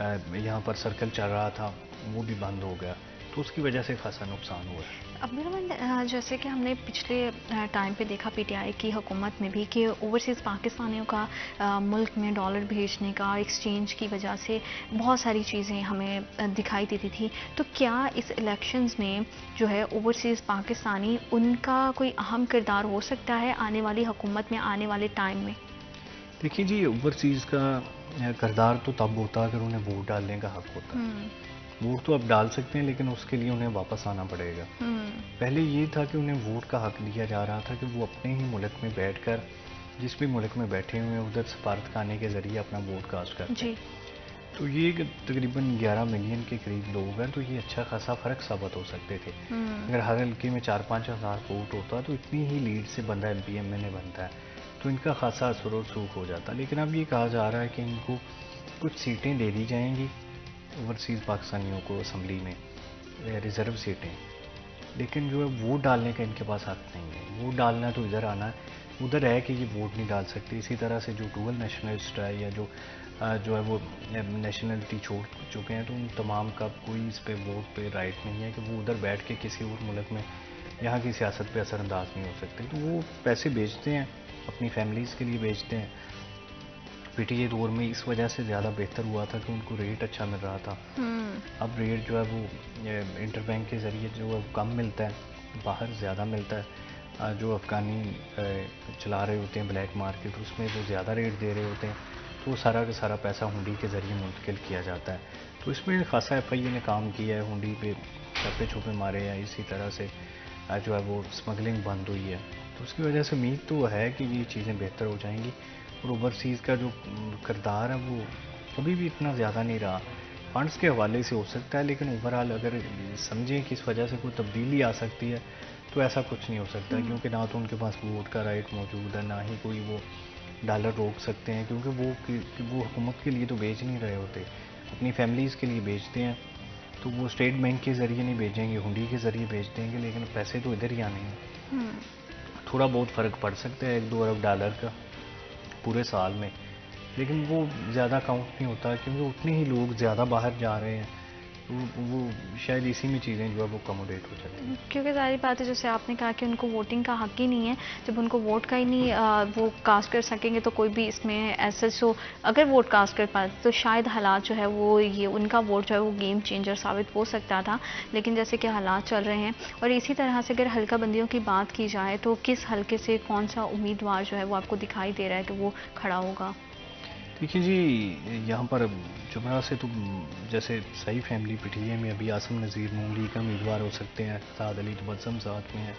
यहाँ पर सर्कल चल रहा था वो भी बंद हो गया, तो उसकी वजह से खासा नुकसान हुआ है। अब जैसे कि हमने पिछले टाइम पे देखा पीटीआई की हुकूमत में भी कि ओवरसीज़ पाकिस्तानियों का मुल्क में डॉलर भेजने का और एक्सचेंज की वजह से बहुत सारी चीज़ें हमें दिखाई देती थी। तो क्या इस इलेक्शंस में जो है ओवरसीज़ पाकिस्तानी, उनका कोई अहम किरदार हो सकता है आने वाली हुकूमत में, आने वाले टाइम में? देखिए जी, ओवरसीज़ का किरदार तो तब होता अगर उन्हें वोट डालने का हक होता। वोट तो अब डाल सकते हैं, लेकिन उसके लिए उन्हें वापस आना पड़ेगा। पहले ये था कि उन्हें वोट का हक दिया जा रहा था कि वो अपने ही मुल्क में बैठकर, जिस भी मुल्क में बैठे हुए हैं, उधर सफारतखाने के ज़रिए अपना वोट कास्ट करते हैं। तो ये तकरीबन 11 मिलियन के करीब लोग हैं, तो ये अच्छा खासा फ़र्क साबित हो सकते थे। अगर हर हल्के में 4-5 हज़ार वोट होता तो इतनी ही लीड से बंदा MP MLA बनता है, तो इनका खासा असर और सूख हो जाता। लेकिन अब ये कहा जा रहा है कि इनको कुछ सीटें दे दी जाएंगी ओवरसीज़ पाकिस्तानियों को असम्बली में, रिज़र्व सीटें, लेकिन जो है वोट डालने का इनके पास हक नहीं है। वोट डालना तो इधर आना है, उधर है कि ये वोट नहीं डाल सकते। इसी तरह से जो डुअल नेशनलिस्ट है या जो है वो नेशनलिटी छोड़ चुके हैं, तो उन तमाम का कोई इस पे वोट पे राइट नहीं है कि वो उधर बैठ के किसी और मुल्क में यहाँ की सियासत पे असरअंदाज नहीं हो सकते। तो वो पैसे बेचते हैं, अपनी फैमिलीज़ के लिए बेचते हैं। पीटीए दौर में इस वजह से ज़्यादा बेहतर हुआ था कि उनको रेट अच्छा मिल रहा था। अब रेट जो है वो इंटरबैंक के ज़रिए जो है कम मिलता है, बाहर ज़्यादा मिलता है। जो अफ़गानी चला रहे होते हैं ब्लैक मार्केट, उसमें वो ज़्यादा रेट दे रहे होते हैं, तो वो सारा का सारा पैसा हुंडी के ज़रिए मुंतकिल किया जाता है। तो इसमें खासा FIA ने काम किया है, हुंडी पे छापे छुपे मारे हैं, इसी तरह से जो है वो स्मगलिंग बंद हुई है। तो उसकी वजह से उम्मीद तो है कि ये चीज़ें बेहतर हो जाएंगी। और ओवरसीज़ का जो किरदार है वो कभी भी इतना ज़्यादा नहीं रहा। फंड्स के हवाले से हो सकता है, लेकिन ओवरऑल अगर समझें कि इस वजह से कोई तब्दीली आ सकती है तो ऐसा कुछ नहीं हो सकता, क्योंकि ना तो उनके पास वोट का राइट मौजूद है, ना ही कोई वो डॉलर रोक सकते हैं, क्योंकि वो हुकूमत के लिए तो बेच नहीं रहे होते, अपनी फैमिलीज़ के लिए बेचते हैं। तो वो स्टेट बैंक के ज़रिए नहीं भेजेंगे, हुंडी के ज़रिए भेज देंगे, लेकिन पैसे तो इधर ही आने हैं। थोड़ा बहुत फ़र्क पड़ सकता है 1-2 अरब डॉलर का पूरे साल में, लेकिन वो ज़्यादा काउंट नहीं होता, क्योंकि उतने ही लोग ज़्यादा बाहर जा रहे हैं, तो वो शायद इसी में चीज़ें जो है वो कमोडेट हो जाती हैं। क्योंकि सारी बातें जैसे आपने कहा कि उनको वोटिंग का हक ही नहीं है, जब उनको वोट का ही नहीं वो कास्ट कर सकेंगे तो कोई भी इसमें ऐसे सो अगर वोट कास्ट कर पाते तो शायद हालात जो है वो ये उनका वोट जो है वो गेम चेंजर साबित हो सकता था, लेकिन जैसे कि हालात चल रहे हैं। और इसी तरह से अगर हल्का बंदियों की बात की जाए तो किस हल्के से कौन सा उम्मीदवार जो है वो आपको दिखाई दे रहा है कि वो खड़ा होगा? देखिए जी, यहाँ पर जुमरा से तो जैसे सही फैमिली पीटीए में अभी आसम नज़ीर नून लीग का उम्मीदवार हो सकते हैं, साद अली तबस्सुम साथ में है।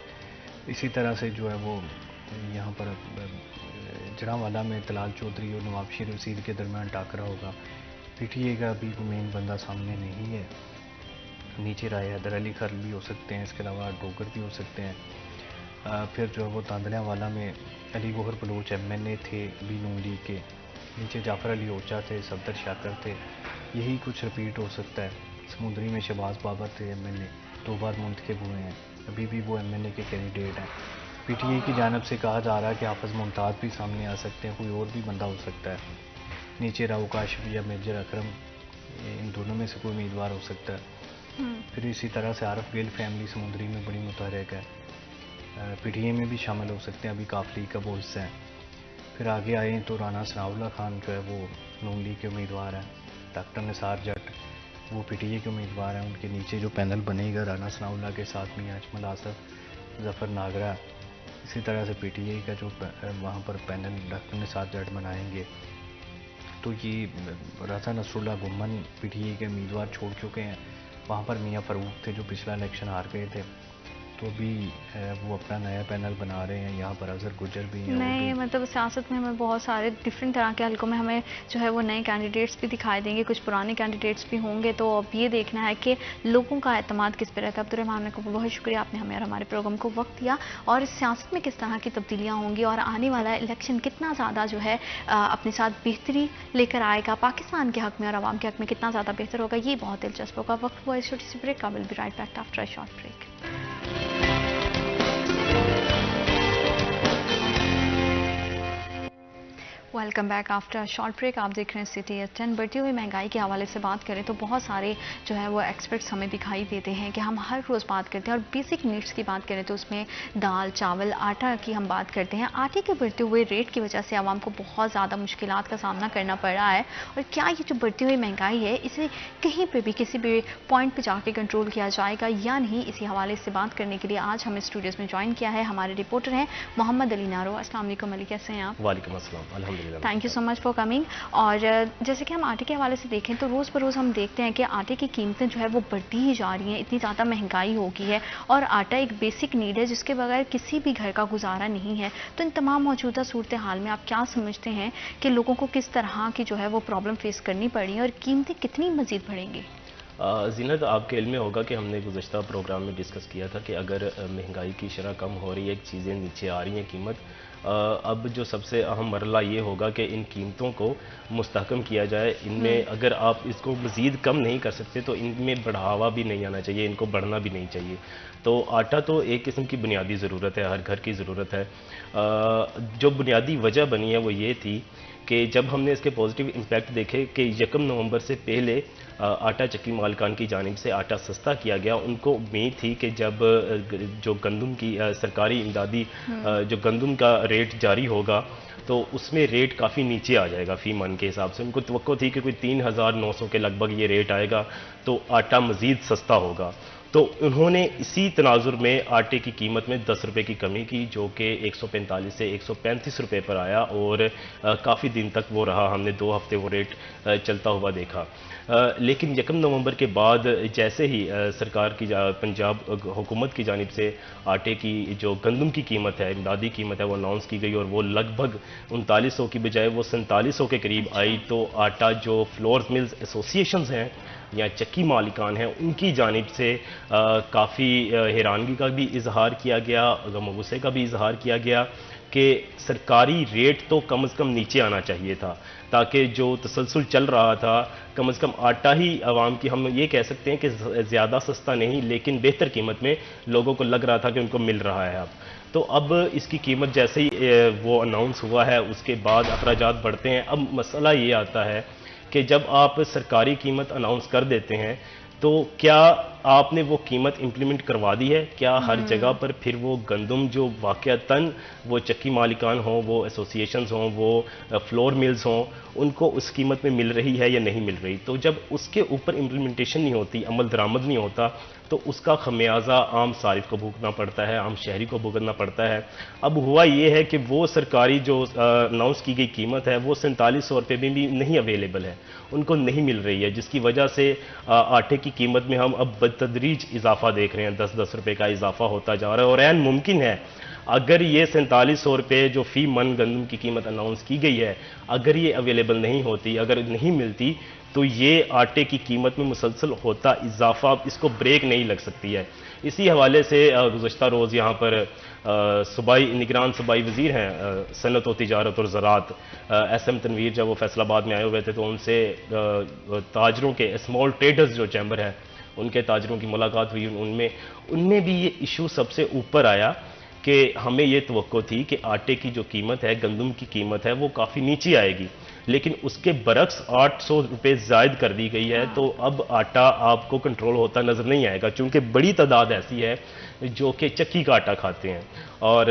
इसी तरह से जो है वो यहाँ पर जड़ांवाला में तलाल चौधरी और नवाब शीर वसीर के दरमियान टाकरा होगा। पीटीए का अभी कोई मेन बंदा सामने नहीं है। नीचे राय हैदर अली खर भी हो सकते हैं, इसके अलावा डोगर भी हो सकते हैं। फिर जो है वो तांदलियावाला में अली गोहर बलोच MNA थे अभी नून लीग के, नीचे जाफ़र अली ओचा थे, सफदर शाकर थे, यही कुछ रिपीट हो सकता है। समुद्री में शहबाज बाबर थे MNA, 2 बार मुंतखब हुए हैं, अभी भी वो MNA के कैंडिडेट हैं। पीटीए की जानब से कहा जा रहा है कि हाफिज़ मुमताज़ भी सामने आ सकते हैं, कोई और भी बंदा हो सकता है। नीचे राव काशिफ या मेजर अकरम, इन दोनों में से कोई उम्मीदवार हो सकता है। फिर इसी तरह से आरफ गेल फैमिली समुद्री में बड़ी मुतहरक है, पीटीए में भी शामिल हो सकते हैं, अभी काफ लीग का वो हिस्सा है। फिर आगे आए तो राना सनाउल्लाह खान जो है वो नून लीग के उम्मीदवार हैं, डॉक्टर निसार जट वो पीटीए के उम्मीदवार हैं। उनके नीचे जो पैनल बनेगा राना सनाउल्लाह के साथ मियां अजमल आसफ, जफ़र नागरा, इसी तरह से पीटीए का जो वहाँ पर पैनल डॉक्टर निसार जट बनाएंगे, तो ये रज़ा नसरुल्लाह गुम्मन पीटीए के उम्मीदवार छोड़ चुके हैं। वहाँ पर मियां फ़ारूक थे जो पिछला इलेक्शन हार गए थे, तो अभी वो अपना नया पैनल बना रहे हैं। यहाँ पर अजहर गुजर भी हैं। नहीं मतलब सियासत में हमें बहुत सारे डिफरेंट तरह के हलकों में हमें जो है वो नए कैंडिडेट्स भी दिखाई देंगे, कुछ पुराने कैंडिडेट्स भी होंगे, तो अब ये देखना है कि लोगों का एतमाद किस पर रहता है। अब्दुर्रहमान को बहुत शुक्रिया, आपने हमें और हमारे प्रोग्राम को वक्त दिया, और इस सियासत में किस तरह की तब्दीलियाँ होंगी और आने वाला इलेक्शन कितना ज़्यादा जो है अपने साथ बेहतरी लेकर आएगा, पाकिस्तान के हक़ में और आवाम के हक़ में कितना ज़्यादा बेहतर होगा, ये बहुत दिलचस्प होगा। वक्त हुआ इस छोटी सी ब्रेक का, will be right back after a short break. Welcome back after short break. आप देख रहे हैं सिटी एट 10। बढ़ती हुई महंगाई के हवाले से बात करें तो बहुत सारे जो है वो एक्सपर्ट्स हमें दिखाई देते हैं कि हम हर रोज़ बात करते हैं, और बेसिक नीड्स की बात करें तो उसमें दाल, चावल, आटा की हम बात करते हैं। आटे के बढ़ते हुए रेट की वजह से आवाम को बहुत ज़्यादा मुश्किलात का सामना करना पड़ रहा है, और क्या ये जो बढ़ती हुई महंगाई है इसे कहीं पर भी किसी भी पॉइंट पर जाके कंट्रोल किया जाएगा या नहीं, इसी हवाले से बात करने के लिए आज हमें स्टूडियोज़ में ज्वाइन किया है हमारे रिपोर्टर हैं मोहम्मद अली नारो। अस्सलाम वालेकुम अली, कैसे हैं आप? वालेकुम अस्सलाम, अल्हम्दुलिल्लाह। Thank you so much for coming. और जैसे कि हम आटे के हवाले से देखें तो रोज़ बरोज़ हम देखते हैं कि आटे की कीमतें जो है वो बढ़ती ही जा रही हैं, इतनी ज़्यादा महंगाई हो गई है, और आटा एक बेसिक नीड है जिसके बगैर किसी भी घर का गुजारा नहीं है। तो इन तमाम मौजूदा सूरत हाल में आप क्या समझते हैं कि लोगों को किस तरह की जो है वो प्रॉब्लम फेस करनी पड़ी है और कीमतें कितनी मज़ीद बढ़ेंगी? ज़ीनत, आपके इल्म में होगा कि हमने गुज़श्ता प्रोग्राम में डिस्कस किया था कि अगर महंगाई की शरह कम हो रही है, चीज़ें नीचे आ रही हैं कीमत, अब जो सबसे अहम मरला ये होगा कि इन कीमतों को मुस्तहकम किया जाए। इनमें अगर आप इसको मज़ीद कम नहीं कर सकते तो इनमें बढ़ावा भी नहीं आना चाहिए, इनको बढ़ना भी नहीं चाहिए। तो आटा तो एक किस्म की बुनियादी ज़रूरत है, हर घर की ज़रूरत है। जो बुनियादी वजह बनी है वो ये थी कि जब हमने इसके पॉजिटिव इम्पैक्ट देखे कि 1 नवंबर से पहले आटा चक्की मालिकान की जानिब से आटा सस्ता किया गया, उनको उम्मीद थी कि जब जो गंदम की सरकारी इमदादी जो गंदम का रेट जारी होगा तो उसमें रेट काफ़ी नीचे आ जाएगा फ़ी मन के हिसाब से। उनको तवक्को थी कि कोई 3900 के लगभग ये रेट आएगा तो आटा मज़ीद सस्ता होगा। तो उन्होंने इसी तनाजुर में आटे की कीमत में 10 रुपये की कमी की, जो कि 145 से 135 रुपये पर आया और काफ़ी दिन तक वो रहा। हमने 2 हफ्ते वो रेट चलता हुआ देखा। लेकिन 1 नवंबर के बाद जैसे ही सरकार की पंजाब हुकूमत की जानिब से आटे की जो गंदम की कीमत है, इमदादी कीमत है, वो अनाउंस की गई और वो लगभग 3900 की बजाय वो 4700 के करीब आई, तो आटा जो फ्लोर मिल्स एसोसिएशंस हैं या चक्की मालिकान हैं, उनकी जानिब से काफ़ी हैरानगी का भी इजहार किया गया, गम गुस्से का भी इजहार किया गया कि सरकारी रेट तो कम से कम नीचे आना चाहिए था, ताकि जो तसलसल चल रहा था, कम से कम आटा ही आवाम की, हम ये कह सकते हैं कि ज़्यादा सस्ता नहीं लेकिन बेहतर कीमत में लोगों को लग रहा था कि उनको मिल रहा है। अब तो अब इसकी कीमत जैसे ही वो अनाउंस हुआ है उसके बाद अखराजात बढ़ते हैं। अब मसला ये आता है कि जब आप सरकारी कीमत अनाउंस कर देते हैं तो क्या आपने वो कीमत इम्प्लीमेंट करवा दी है? क्या हर जगह पर फिर वो गंदम जो वाक़अतन वो चक्की मालिकान हों, वो एसोसिएशंस हों, वो फ्लोर मिल्स हों, उनको उस कीमत में मिल रही है या नहीं मिल रही? तो जब उसके ऊपर इम्प्लीमेंटेशन नहीं होती, अमल दरामद नहीं होता, तो उसका खमियाजा आम सारिफ को भुगतना पड़ता है, आम शहरी को भुगतना पड़ता है। अब हुआ ये है कि वो सरकारी जो अनाउंस की गई कीमत है वो 4700 रुपये में भी नहीं अवेलेबल है, उनको नहीं मिल रही है, जिसकी वजह से आटे की कीमत में हम अब बतदरीज इजाफा देख रहे हैं। 10-10 रुपये का इजाफा होता जा रहा है और ऐन मुमकिन है अगर ये 4700 रुपये जो फी मन गंदम की कीमत अनाउंस की गई है, अगर ये अवेलेबल नहीं होती, अगर नहीं मिलती, तो ये आटे की कीमत में मुसलसल होता इजाफा, इसको ब्रेक नहीं लग सकती है। इसी हवाले से गुज़श्ता रोज़ यहाँ पर सूबाई निगरान सूबाई वज़ीर हैं सनत व तिजारत और ज़राअत SM तनवीर, जब वो फैसलाबाद में आए हुए थे तो उनसे ताजरों के स्मॉल ट्रेडर्स जो चैम्बर है उनके ताजरों की मुलाकात हुई। उनमें भी ये इशू सबसे ऊपर आया कि हमें ये तवक्को थी कि आटे की जो कीमत है, गंदम की कीमत है, वो काफ़ी नीचे आएगी, लेकिन उसके बरक्स 800 रुपये ज़ायद कर दी गई है। तो अब आटा आपको कंट्रोल होता नज़र नहीं आएगा, चूँकि बड़ी तादाद ऐसी है जो कि चक्की का आटा खाते हैं और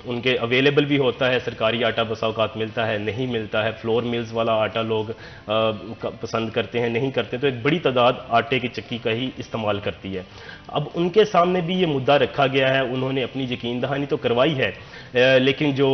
उनके अवेलेबल भी होता है, सरकारी आटा बसा औकात मिलता है, नहीं मिलता है, फ्लोर मिल्स वाला आटा लोग पसंद करते हैं, नहीं करते, तो एक बड़ी तादाद आटे की चक्की का ही इस्तेमाल करती है। अब उनके सामने भी ये मुद्दा रखा गया है, उन्होंने अपनी यकीन दहानी तो करवाई है, लेकिन जो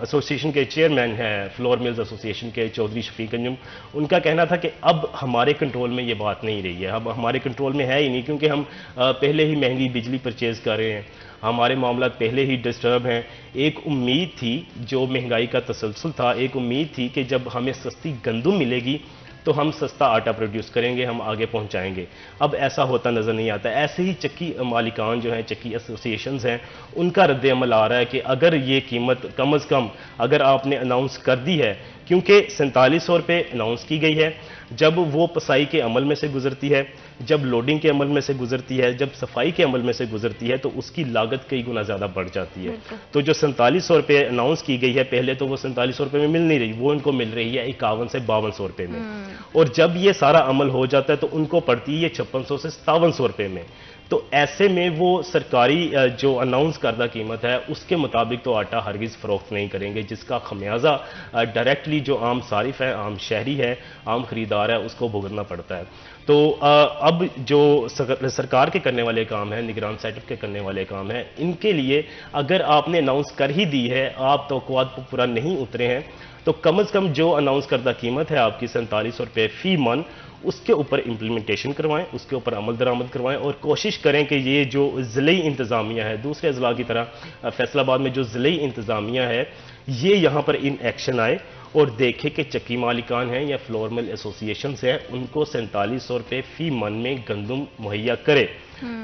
एसोसिएशन के चेयरमैन हैं, फ्लोर मिल्स एसोसिएशन के चौधरी शफीक अंजुम, उनका कहना था कि अब हमारे कंट्रोल में ये बात नहीं रही है, अब हमारे कंट्रोल में है ही नहीं, क्योंकि हम पहले ही महंगी बिजली परचेज कर रहे हैं, हमारे मामला पहले ही डिस्टर्ब हैं। एक उम्मीद थी, जो महंगाई का तसलसल था, एक उम्मीद थी कि जब हमें सस्ती गंदम मिलेगी तो हम सस्ता आटा प्रोड्यूस करेंगे, हम आगे पहुंचाएंगे। अब ऐसा होता नज़र नहीं आता। ऐसे ही चक्की मालिकान जो हैं, चक्की एसोसिएशंस हैं, उनका रद्द अमल आ रहा है कि अगर ये कीमत कम अज़ कम अगर आपने अनाउंस कर दी है, क्योंकि 4700 रुपये अनाउंस की गई है, जब वो पसाई के अमल में से गुजरती है, जब लोडिंग के अमल में से गुजरती है, जब सफाई के अमल में से गुजरती है, तो उसकी लागत कई गुना ज़्यादा बढ़ जाती है। तो जो 4700 रुपये अनाउंस की गई है पहले, तो वो 4700 रुपये में मिल नहीं रही, वो इनको मिल रही है 51 से 5200 रुपये में, और जब ये सारा अमल हो जाता है तो उनको पड़ती है 5600 से 5700 रुपये में। तो ऐसे में वो सरकारी जो अनाउंस करदा कीमत है उसके मुताबिक तो आटा हरगिज़ फ़रोख्त नहीं करेंगे, जिसका खमियाजा डायरेक्टली जो आम सारिफ है, आम शहरी है, आम खरीदार है, उसको भुगतना पड़ता है। तो अब जो सरकार के करने वाले काम है, निगरान सेटअप के करने वाले काम है, इनके लिए अगर आपने अनाउंस कर ही दी है, आप तवक्कुआत पर पूरा नहीं उतरे हैं, तो कम से कम जो अनाउंस करदा कीमत है आपकी 4700 रुपये फी मन, उसके ऊपर इम्प्लीमेंटेशन करवाएं, उसके ऊपर अमल दरामद करवाएं और कोशिश करें कि ये जो ज़िले इंतज़ामिया है, दूसरे अजला की तरह फैसलाबाद में जो ज़िले इंतज़ामिया है, ये यहाँ पर इन एक्शन आए और देखे कि चक्की मालिकान हैं या फ्लोर मिल एसोसिएशन हैं, उनको 4700 रुपये फी मन में गंदम मुहैया करे,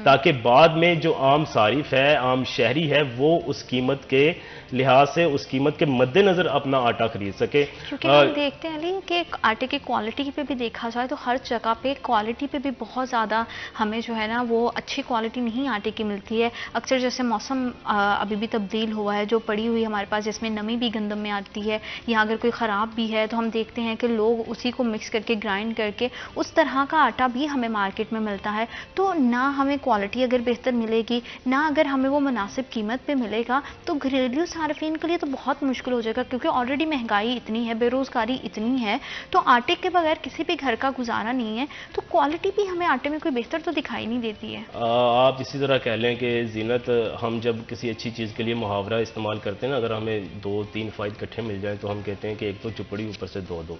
ताकि बाद में जो आम सारिफ है, आम शहरी है, वो उस कीमत के लिहाज से, उस कीमत के मद्देनज़र अपना आटा खरीद सके। क्योंकि हम देखते हैं अली कि आटे की क्वालिटी पे भी देखा जाए तो हर जगह पे क्वालिटी पे भी बहुत ज़्यादा हमें जो है ना वो अच्छी क्वालिटी नहीं आटे की मिलती है। अक्सर जैसे मौसम अभी भी तब्दील हुआ है, जो पड़ी हुई हमारे पास जिसमें नमी भी गंदम में आती है, या अगर कोई ख़राब भी है तो हम देखते हैं कि लोग उसी को मिक्स करके ग्राइंड करके उस तरह का आटा भी हमें मार्केट में मिलता है। तो ना हमें क्वालिटी अगर बेहतर मिलेगी, ना अगर हमें वो मुनासिब कीमत पे मिलेगा, तो घरेलू सार्फिन के लिए तो बहुत मुश्किल हो जाएगा, क्योंकि ऑलरेडी महंगाई इतनी है, बेरोज़गारी इतनी है, तो आटे के बगैर किसी भी घर का गुजारा नहीं है। तो क्वालिटी भी हमें आटे में कोई बेहतर तो दिखाई नहीं देती है। आप इसी तरह कह लें कि जीनत, हम जब किसी अच्छी चीज़ के लिए मुहावरा इस्तेमाल करते हैं ना, अगर हमें 2-3 फ़ायदे इकट्ठे मिल जाएं तो हम कहते हैं कि एक तो चुपड़ी ऊपर से दो दो।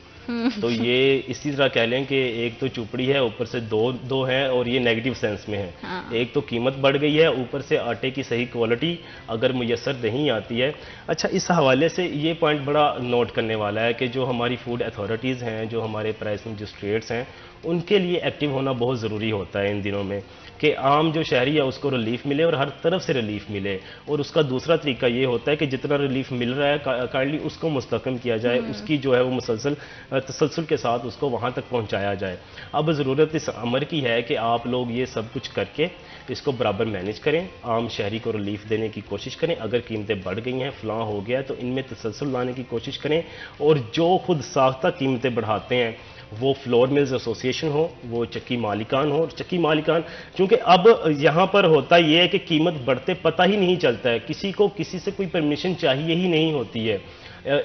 तो ये इसी तरह कह लें कि एक तो चुपड़ी है, ऊपर से दो है, और ये नेगेटिव सेंस में है। हाँ। एक तो कीमत बढ़ गई है, ऊपर से आटे की सही क्वालिटी अगर मुयसर नहीं आती है। अच्छा, इस हवाले से ये पॉइंट बड़ा नोट करने वाला है कि जो हमारी फूड अथॉरिटीज़ हैं, जो हमारे प्राइस मजिस्ट्रेट्स हैं, उनके लिए एक्टिव होना बहुत ज़रूरी होता है इन दिनों में, कि आम जो शहरी है उसको रिलीफ मिले और हर तरफ से रिलीफ मिले। और उसका दूसरा तरीका ये होता है कि जितना रिलीफ मिल रहा है काइंडली उसको मुस्तकम किया जाए, उसकी जो है वो तसलसल के साथ उसको वहाँ तक पहुँचाया जाए। अब ज़रूरत इस अमर की है कि आप लोग ये सब कुछ करके इसको बराबर मैनेज करें, आम शहरी को रिलीफ देने की कोशिश करें। अगर कीमतें बढ़ गई हैं, फलां हो गया, तो इनमें तसलसल लाने की कोशिश करें। और जो खुद साख्ता कीमतें बढ़ाते हैं, वो फ्लोर मिल्स एसोसिएशन हो, वो चक्की मालिकान हो। चक्की मालिकान, क्योंकि अब यहाँ पर होता ये है कि कीमत बढ़ते पता ही नहीं चलता है, किसी को किसी से कोई परमिशन चाहिए ही नहीं होती है।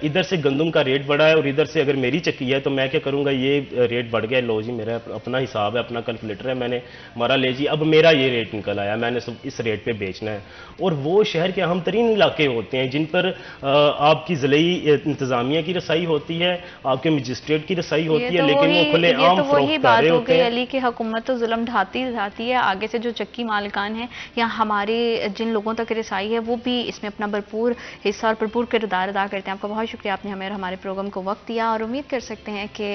इधर से गंदम का रेट बढ़ा है और इधर से अगर मेरी चक्की है तो मैं क्या करूँगा, ये रेट बढ़ गया, लो जी मेरा अपना हिसाब है, अपना कैलकुलेटर है, मैंने मारा, ले जी अब मेरा ये रेट निकल आया, मैंने सब इस रेट पे बेचना है। और वो शहर के अहम तरीन इलाके होते हैं जिन पर आपकी ज़िले इंतज़ामिया की रसाई होती है, आपके मजिस्ट्रेट की रसाई होती है, लेकिन वो खुले आम फरोख्त कर रहे होते हैं। अली की हुकूमत तो जुल्म ढाती है, आगे से जो चक्की मालिकान है या हमारे जिन लोगों तक रसाई है वो भी इसमें अपना भरपूर हिस्सा और भरपूर किरदार अदा करते हैं। आपका बहुत शुक्रिया, आपने हमें और हमारे प्रोग्राम को वक्त दिया, और उम्मीद कर सकते हैं कि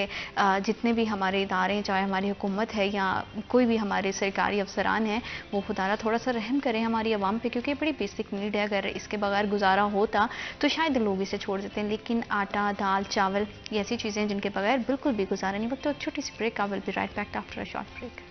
जितने भी हमारे इदारे, चाहे हमारी हुकूमत है या कोई भी हमारे सरकारी अफसरान हैं, वो खुदारा थोड़ा सा रहम करें हमारी आवाम पे, क्योंकि बड़ी बेसिक नीड है। अगर इसके बगैर गुजारा होता तो शायद लोग इसे छोड़ देते हैं, लेकिन आटा, दाल, चावल, ये ऐसी चीज़ें हैं जिनके बगैर बिल्कुल भी गुजारा नहीं। वक्त तो छोटी सी break, I will be right back after a short break.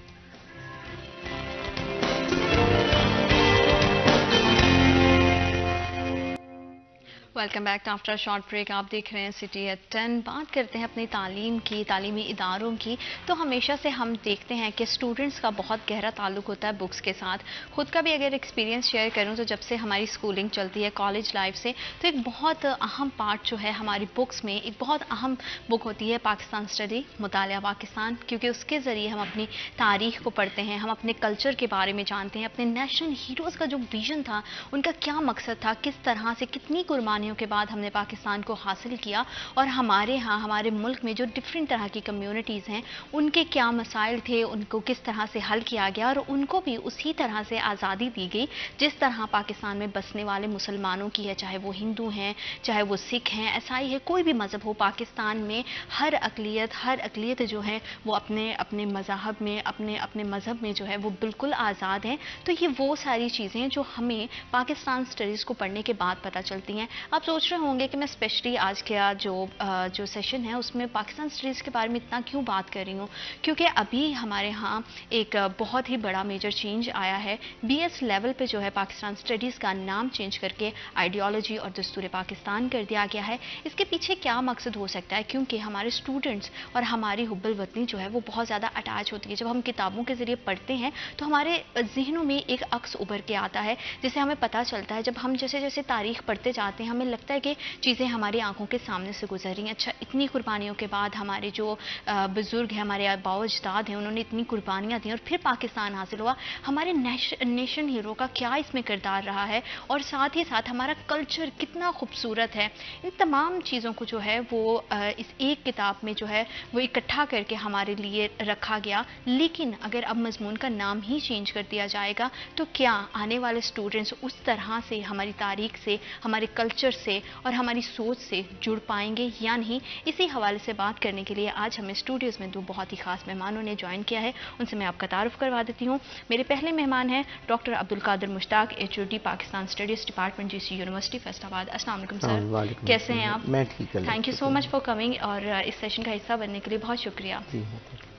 Welcome back after a short break. आप देख रहे हैं सिटी एट 10। बात करते हैं अपनी तालीम की, तालीमी इदारों की। तो हमेशा से हम देखते हैं कि स्टूडेंट्स का बहुत गहरा ताल्लुक होता है बुक्स के साथ। खुद का भी अगर एक्सपीरियंस शेयर करूं तो जब से हमारी स्कूलिंग चलती है, कॉलेज लाइफ से, तो एक बहुत अहम पार्ट जो है हमारी बुक्स में, एक बहुत अहम बुक होती है पाकिस्तान स्टडी, मुतालिया पाकिस्तान, क्योंकि उसके ज़रिए हम अपनी तारीख को पढ़ते हैं, हम अपने कल्चर के बारे में जानते हैं, अपने नेशनल हीरोज़ का जो विजन था, उनका क्या मकसद था, किस तरह से, कितनी कुर्बानी के बाद हमने पाकिस्तान को हासिल किया, और हमारे यहाँ, हमारे मुल्क में जो डिफरेंट तरह की कम्युनिटीज़ हैं, उनके क्या मसाइल थे, उनको किस तरह से हल किया गया, और उनको भी उसी तरह से आज़ादी दी गई जिस तरह पाकिस्तान में बसने वाले मुसलमानों की है, चाहे वो हिंदू हैं, चाहे वो सिख हैं, ईसाई है, कोई भी मज़हब हो। पाकिस्तान में हर अक़लियत जो है वो अपने अपने मज़हब में, अपने अपने मज़हब में जो है वो बिल्कुल आज़ाद हैं। तो ये वो सारी चीज़ें जो हमें पाकिस्तान स्टडीज़ को पढ़ने के बाद पता चलती हैं। आप सोच रहे होंगे कि मैं स्पेशली आज का जो सेशन है उसमें पाकिस्तान स्टडीज़ के बारे में इतना क्यों बात कर रही हूँ, क्योंकि अभी हमारे यहाँ एक बहुत ही बड़ा मेजर चेंज आया है। BS लेवल पे जो है पाकिस्तान स्टडीज़ का नाम चेंज करके आइडियोलॉजी और दस्तूर पाकिस्तान कर दिया गया है। इसके पीछे क्या मकसद हो सकता है, क्योंकि हमारे स्टूडेंट्स और हमारी हुब्बुल वतनी जो है वो बहुत ज़्यादा अटैच होती है। जब हम किताबों के ज़रिए पढ़ते हैं तो हमारे जहनों में एक अक्स उभर के आता है, जिससे हमें पता चलता है, जब हम जैसे जैसे तारीख पढ़ते जाते हैं, हमें लगता है कि चीज़ें हमारी आंखों के सामने से गुजर रही हैं। अच्छा, इतनी कुर्बानियों के बाद हमारे जो बुज़ुर्ग हैं, हमारे आबाओ अजदाद हैं, उन्होंने इतनी कुर्बानियाँ दी और फिर पाकिस्तान हासिल हुआ। हमारे नेशन हीरो का क्या इसमें किरदार रहा है, और साथ ही साथ हमारा कल्चर कितना खूबसूरत है। इन तमाम चीज़ों को जो है वो इस एक किताब में जो है वो इकट्ठा करके हमारे लिए रखा गया। लेकिन अगर अब मजमून का नाम ही चेंज कर दिया जाएगा तो क्या आने वाले स्टूडेंट्स उस तरह से हमारी तारीख से, हमारे कल्चर से और हमारी सोच से जुड़ पाएंगे या नहीं? इसी हवाले से बात करने के लिए आज हमें स्टूडियोज़ में दो बहुत ही खास मेहमानों ने ज्वाइन किया है। उनसे मैं आपका तारुफ करवा देती हूँ। मेरे पहले मेहमान हैं doctor Abdul Qadir Mushtaq, HOD Pakistan studies department, GC university Faisalabad. अस्सलाम वालेकुम सर, कैसे हैं आप? मैं ठीक हूं। Thank you so much for coming, और इस सेशन का हिस्सा बनने के लिए बहुत शुक्रिया।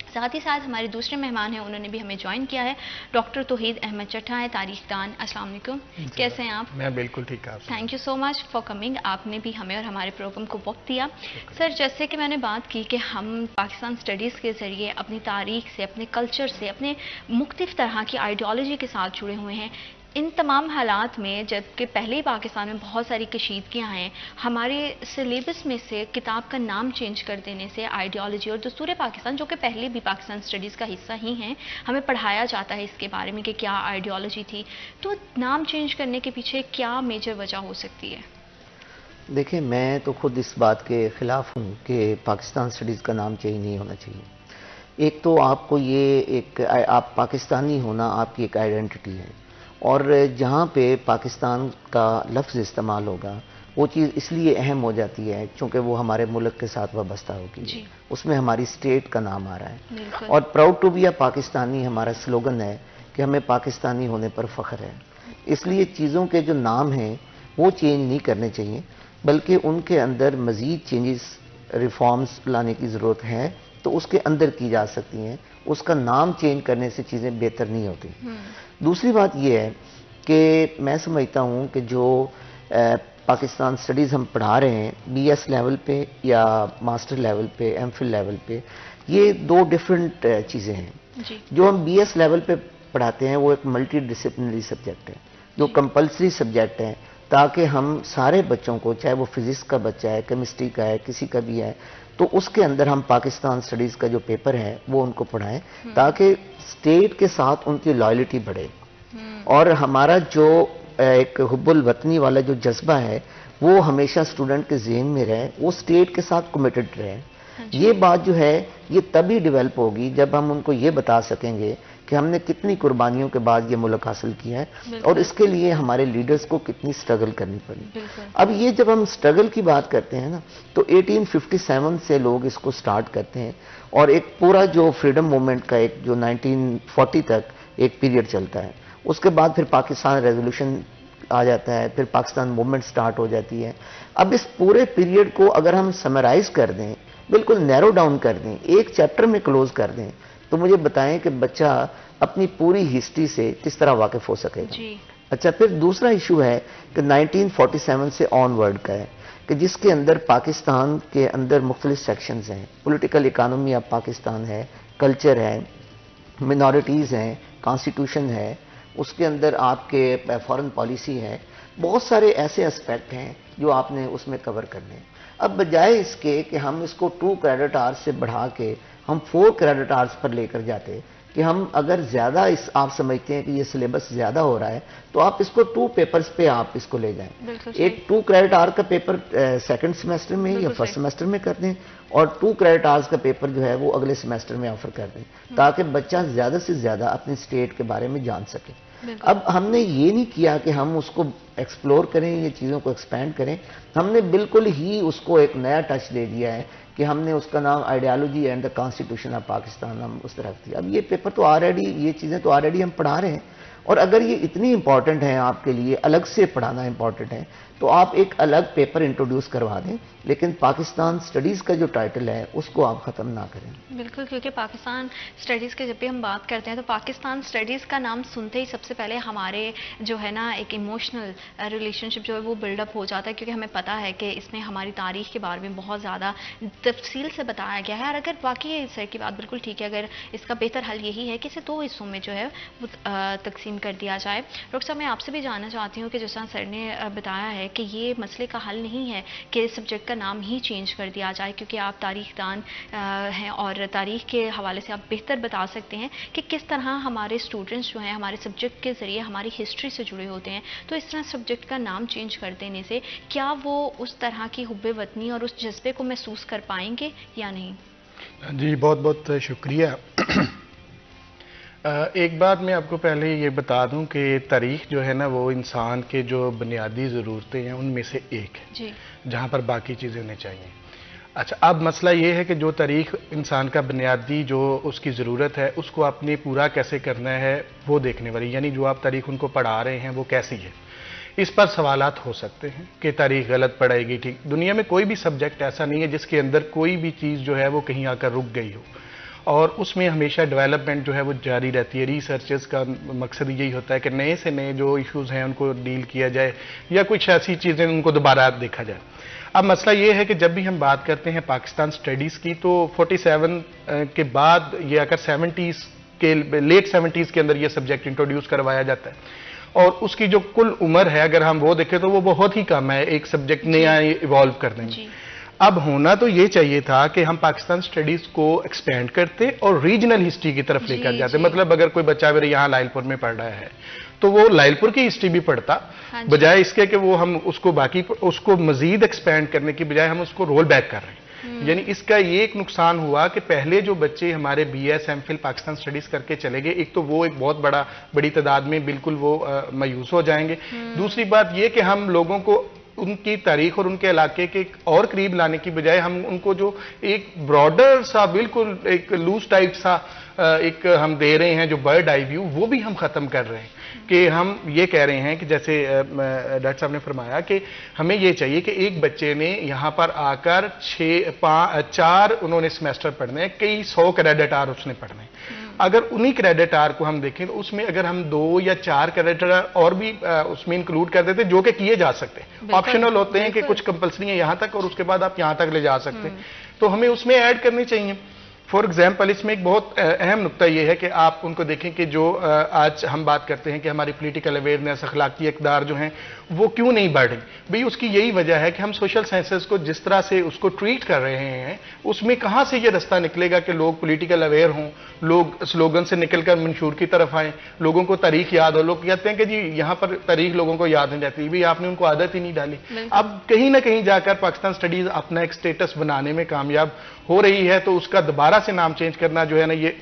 साथ ही साथ हमारे दूसरे मेहमान हैं, उन्होंने भी हमें ज्वाइन किया है, डॉक्टर तौहीद अहमद चट्टा है, तारीखदान। अस्सलाम वालेकुम, कैसे हैं आप? मैं बिल्कुल ठीक हूं। Thank you so much for coming, आपने भी हमें और हमारे प्रोग्राम को वक्त दिया। सर, जैसे कि मैंने बात की कि हम पाकिस्तान स्टडीज़ के ज़रिए अपनी तारीख से, अपने कल्चर से, अपने मुख्तलिफ तरह की आइडियोलॉजी के साथ जुड़े हुए हैं। इन तमाम हालात में, जबकि पहले ही पाकिस्तान में बहुत सारी कशीदगियाँ हैं, हमारे सिलेबस में से किताब का नाम चेंज कर देने से आइडियोलॉजी और दस्तूर पाकिस्तान, जो कि पहले भी पाकिस्तान स्टडीज़ का हिस्सा ही हैं, हमें पढ़ाया जाता है इसके बारे में कि क्या आइडियोलॉजी थी, तो नाम चेंज करने के पीछे क्या मेजर वजह हो सकती है? देखिए, मैं तो खुद इस बात के ख़िलाफ़ हूँ कि पाकिस्तान स्टडीज़ का नाम चेंज नहीं होना चाहिए। एक तो आपको ये एक आप पाकिस्तानी होना आपकी एक आइडेंटिटी है, और जहाँ पे पाकिस्तान का लफ्ज़ इस्तेमाल होगा वो चीज़ इसलिए अहम हो जाती है क्योंकि वो हमारे मुल्क के साथ वाबस्ता होगी, उसमें हमारी स्टेट का नाम आ रहा है। और proud to be a Pakistani हमारा स्लोगन है कि हमें पाकिस्तानी होने पर फ़ख्र है। इसलिए चीज़ों के जो नाम हैं वो चेंज नहीं करने चाहिए, बल्कि उनके अंदर मज़ीद चेंजेस, रिफॉर्म्स लाने की ज़रूरत है तो उसके अंदर की जा सकती हैं। उसका नाम चेंज करने से चीज़ें बेहतर नहीं होती। दूसरी बात यह है कि मैं समझता हूँ कि जो पाकिस्तान स्टडीज़ हम पढ़ा रहे हैं BS लेवल पे या मास्टर लेवल पे, MPhil लेवल पे, ये दो डिफरेंट चीज़ें हैं। जो हम BS लेवल पे पढ़ाते हैं वो एक मल्टी डिसिप्लिनरी सब्जेक्ट है, जो कंपलसरी सब्जेक्ट है, ताकि हम सारे बच्चों को, चाहे वो फिजिक्स का बच्चा है, केमिस्ट्री का है, किसी का भी है, तो उसके अंदर हम पाकिस्तान स्टडीज़ का जो पेपर है वो उनको पढ़ाएं, ताकि स्टेट के साथ उनकी लॉयल्टी बढ़े और हमारा जो एक हुब्बुल वतनी वाला जो जज्बा है वो हमेशा स्टूडेंट के ज़हन में रहे, वो स्टेट के साथ कमिटेड रहे। ये बात जो है ये तभी डेवलप होगी जब हम उनको ये बता सकेंगे कि हमने कितनी कुर्बानियों के बाद ये मुल्क हासिल किया है और इसके लिए हमारे लीडर्स को कितनी स्ट्रगल करनी पड़ी। अब ये जब हम स्ट्रगल की बात करते हैं ना, तो 1857 से लोग इसको स्टार्ट करते हैं और एक पूरा जो फ्रीडम मूवमेंट का एक जो 1940 तक एक पीरियड चलता है, उसके बाद फिर पाकिस्तान रेजोल्यूशन आ जाता है, फिर पाकिस्तान मूवमेंट स्टार्ट हो जाती है। अब इस पूरे पीरियड को अगर हम समराइज कर दें, बिल्कुल नैरो डाउन कर दें, एक चैप्टर में क्लोज कर दें, तो मुझे बताएं कि बच्चा अपनी पूरी हिस्ट्री से किस तरह वाकिफ हो सकेगा। अच्छा, फिर दूसरा इशू है कि 1947 से ऑनवर्ड का है कि जिसके अंदर पाकिस्तान के अंदर मुख्तलिफ सेक्शंस हैं, पॉलिटिकल इकानमी ऑफ पाकिस्तान है, कल्चर है, मिनॉरिटीज़ हैं, कॉन्स्टिट्यूशन है, उसके अंदर आपके फॉरेन पॉलिसी है, बहुत सारे ऐसे एस्पेक्ट हैं जो आपने उसमें कवर करने हैं। अब बजाय इसके कि हम इसको 2 क्रेडिट आवर्स से बढ़ा के हम 4 क्रेडिट आवर्स पर लेकर जाते, कि हम अगर ज़्यादा इस आप समझते हैं कि ये सिलेबस ज़्यादा हो रहा है तो आप इसको 2 पेपर्स पे आप इसको ले जाएं। एक 2 क्रेडिट आवर का पेपर सेकंड सेमेस्टर में या फर्स्ट सेमेस्टर में कर दें और 2 क्रेडिट आवर्स का पेपर जो है वो अगले सेमेस्टर में ऑफर कर दें, ताकि बच्चा ज़्यादा से ज़्यादा अपने स्टेट के बारे में जान सके। अब हमने ये नहीं किया कि हम उसको एक्सप्लोर करें, ये चीज़ों को एक्सपैंड करें, हमने बिल्कुल ही उसको एक नया टच दे दिया है कि हमने उसका नाम ideology and the constitution of Pakistan हम उस तरह दिया। अब ये पेपर तो ऑलरेडी, ये चीज़ें तो ऑलरेडी हम पढ़ा रहे हैं, और अगर ये इतनी इंपॉर्टेंट है आपके लिए, अलग से पढ़ाना इंपॉर्टेंट है, तो आप एक अलग पेपर इंट्रोड्यूस करवा दें, लेकिन पाकिस्तान स्टडीज़ का जो टाइटल है उसको आप ख़त्म ना करें। बिल्कुल, क्योंकि पाकिस्तान स्टडीज़ के जब भी हम बात करते हैं तो पाकिस्तान स्टडीज़ का नाम सुनते ही सबसे पहले हमारे जो है ना एक इमोशनल रिलेशनशिप जो है वो बिल्डअप हो जाता है, क्योंकि हमें पता है कि इसमें हमारी तारीख़ के बारे में बहुत ज़्यादा तफसील से बताया गया है। और अगर वाकई सर की बात बिल्कुल ठीक है, अगर इसका बेहतर हल यही है कि इसे 2 हिस्सों में जो है वो तकसीम कर दिया जाए। डॉक्टर साहब, मैं आपसे भी जानना चाहती हूँ कि जैसा सर ने बताया है कि ये मसले का हल नहीं है कि इस सब्जेक्ट का नाम ही चेंज कर दिया जाए, क्योंकि आप तारीखदान हैं और तारीख के हवाले से आप बेहतर बता सकते हैं कि किस तरह हमारे स्टूडेंट्स जो हैं हमारे सब्जेक्ट के ज़रिए हमारी हिस्ट्री से जुड़े होते हैं। तो इस तरह सब्जेक्ट का नाम चेंज कर देने से क्या वो उस तरह की हुब्बे वतनी और उस जज्बे को महसूस कर पाएंगे या नहीं? जी, बहुत बहुत शुक्रिया। एक बात मैं आपको पहले ये बता दूं कि तारीख़ जो है ना वो इंसान के जो बुनियादी ज़रूरतें हैं उनमें से एक है जी, जहाँ पर बाकी चीज़ें होनी चाहिए। अच्छा, अब मसला ये है कि जो तारीख़ इंसान का बुनियादी जो उसकी ज़रूरत है उसको आपने पूरा कैसे करना है वो देखने वाली, यानी जो आप तारीख़ उनको पढ़ा रहे हैं वो कैसी है। इस पर सवालात हो सकते हैं कि तारीख़ गलत पढ़ाएगी, ठीक। दुनिया में कोई भी सब्जेक्ट ऐसा नहीं है जिसके अंदर कोई भी चीज़ जो है वो कहीं आकर रुक गई हो, और उसमें हमेशा डेवलपमेंट जो है वो जारी रहती है। रिसर्चेस का मकसद यही होता है कि नए से नए जो इश्यूज़ हैं उनको डील किया जाए या कुछ ऐसी चीज़ें उनको दोबारा देखा जाए। अब मसला ये है कि जब भी हम बात करते हैं पाकिस्तान स्टडीज़ की, तो 47 के बाद ये अगर 70s के लेट 70s के अंदर ये सब्जेक्ट इंट्रोड्यूस करवाया जाता है, और उसकी जो कुल उम्र है अगर हम वो देखें तो वो बहुत ही कम है एक सब्जेक्ट नया इवॉल्व करने में। अब होना तो ये चाहिए था कि हम पाकिस्तान स्टडीज को एक्सपेंड करते और रीजनल हिस्ट्री की तरफ लेकर जाते। मतलब अगर कोई बच्चा मेरे यहाँ लाइलपुर में पढ़ रहा है तो वो लाइलपुर की हिस्ट्री भी पढ़ता, बजाय इसके कि वो हम उसको मजीद एक्सपेंड करने की बजाय हम उसको रोल बैक कर रहे हैं। यानी इसका ये एक नुकसान हुआ कि पहले जो बच्चे हमारे BS MPhil पाकिस्तान स्टडीज करके चले गए, एक तो वो एक बहुत बड़ी तादाद में बिल्कुल वो मायूस हो जाएंगे। दूसरी बात ये कि हम लोगों को उनकी तारीख और उनके इलाके के और करीब लाने की बजाय हम उनको जो एक ब्रॉडर सा बिल्कुल एक लूज टाइप सा एक हम दे रहे हैं जो बर्ड आई व्यू, वो भी हम खत्म कर रहे हैं। कि हम ये कह रहे हैं कि जैसे डॉक्टर साहब ने फरमाया कि हमें ये चाहिए कि एक बच्चे ने यहाँ पर आकर 4 उन्होंने सेमेस्टर पढ़ने हैं, कई 100 क्रेडिट आवर उसने पढ़ने हैं। अगर उन्हीं क्रेडिट आवर को हम देखें तो उसमें अगर हम 2 या 4 क्रेडिट आवर और भी उसमें इंक्लूड कर देते जो कि किए जा सकते हैं, ऑप्शनल होते हैं कि कुछ कंपल्सरी है यहाँ तक और उसके बाद आप यहाँ तक ले जा सकते हैं, तो हमें उसमें ऐड करनी चाहिए। फॉर एग्जाम्पल इसमें एक बहुत अहम नुकता यह है कि आप उनको देखें कि जो आज हम बात करते हैं कि हमारी पॉलिटिकल अवेयरनेस अखलाकी इक़दार जो हैं वो क्यों नहीं बढ़ रही, भाई उसकी यही वजह है कि हम सोशल साइंसेस को जिस तरह से उसको ट्रीट कर रहे हैं उसमें कहाँ से ये रास्ता निकलेगा कि लोग पॉलिटिकल अवेयर हों, लोग स्लोगन से निकलकर मंशूर की तरफ आएँ, लोगों को तारीख याद हो। लोग कहते हैं कि जी यहाँ पर तारीख लोगों को याद नहीं रहती, भाई आपने उनको आदत ही नहीं डाली। अब कहीं ना कहीं जाकर पाकिस्तान स्टडीज अपना एक स्टेटस बनाने में कामयाब हो रही है, तो उसका दोबारा से नाम चेंज करना जो है ना ये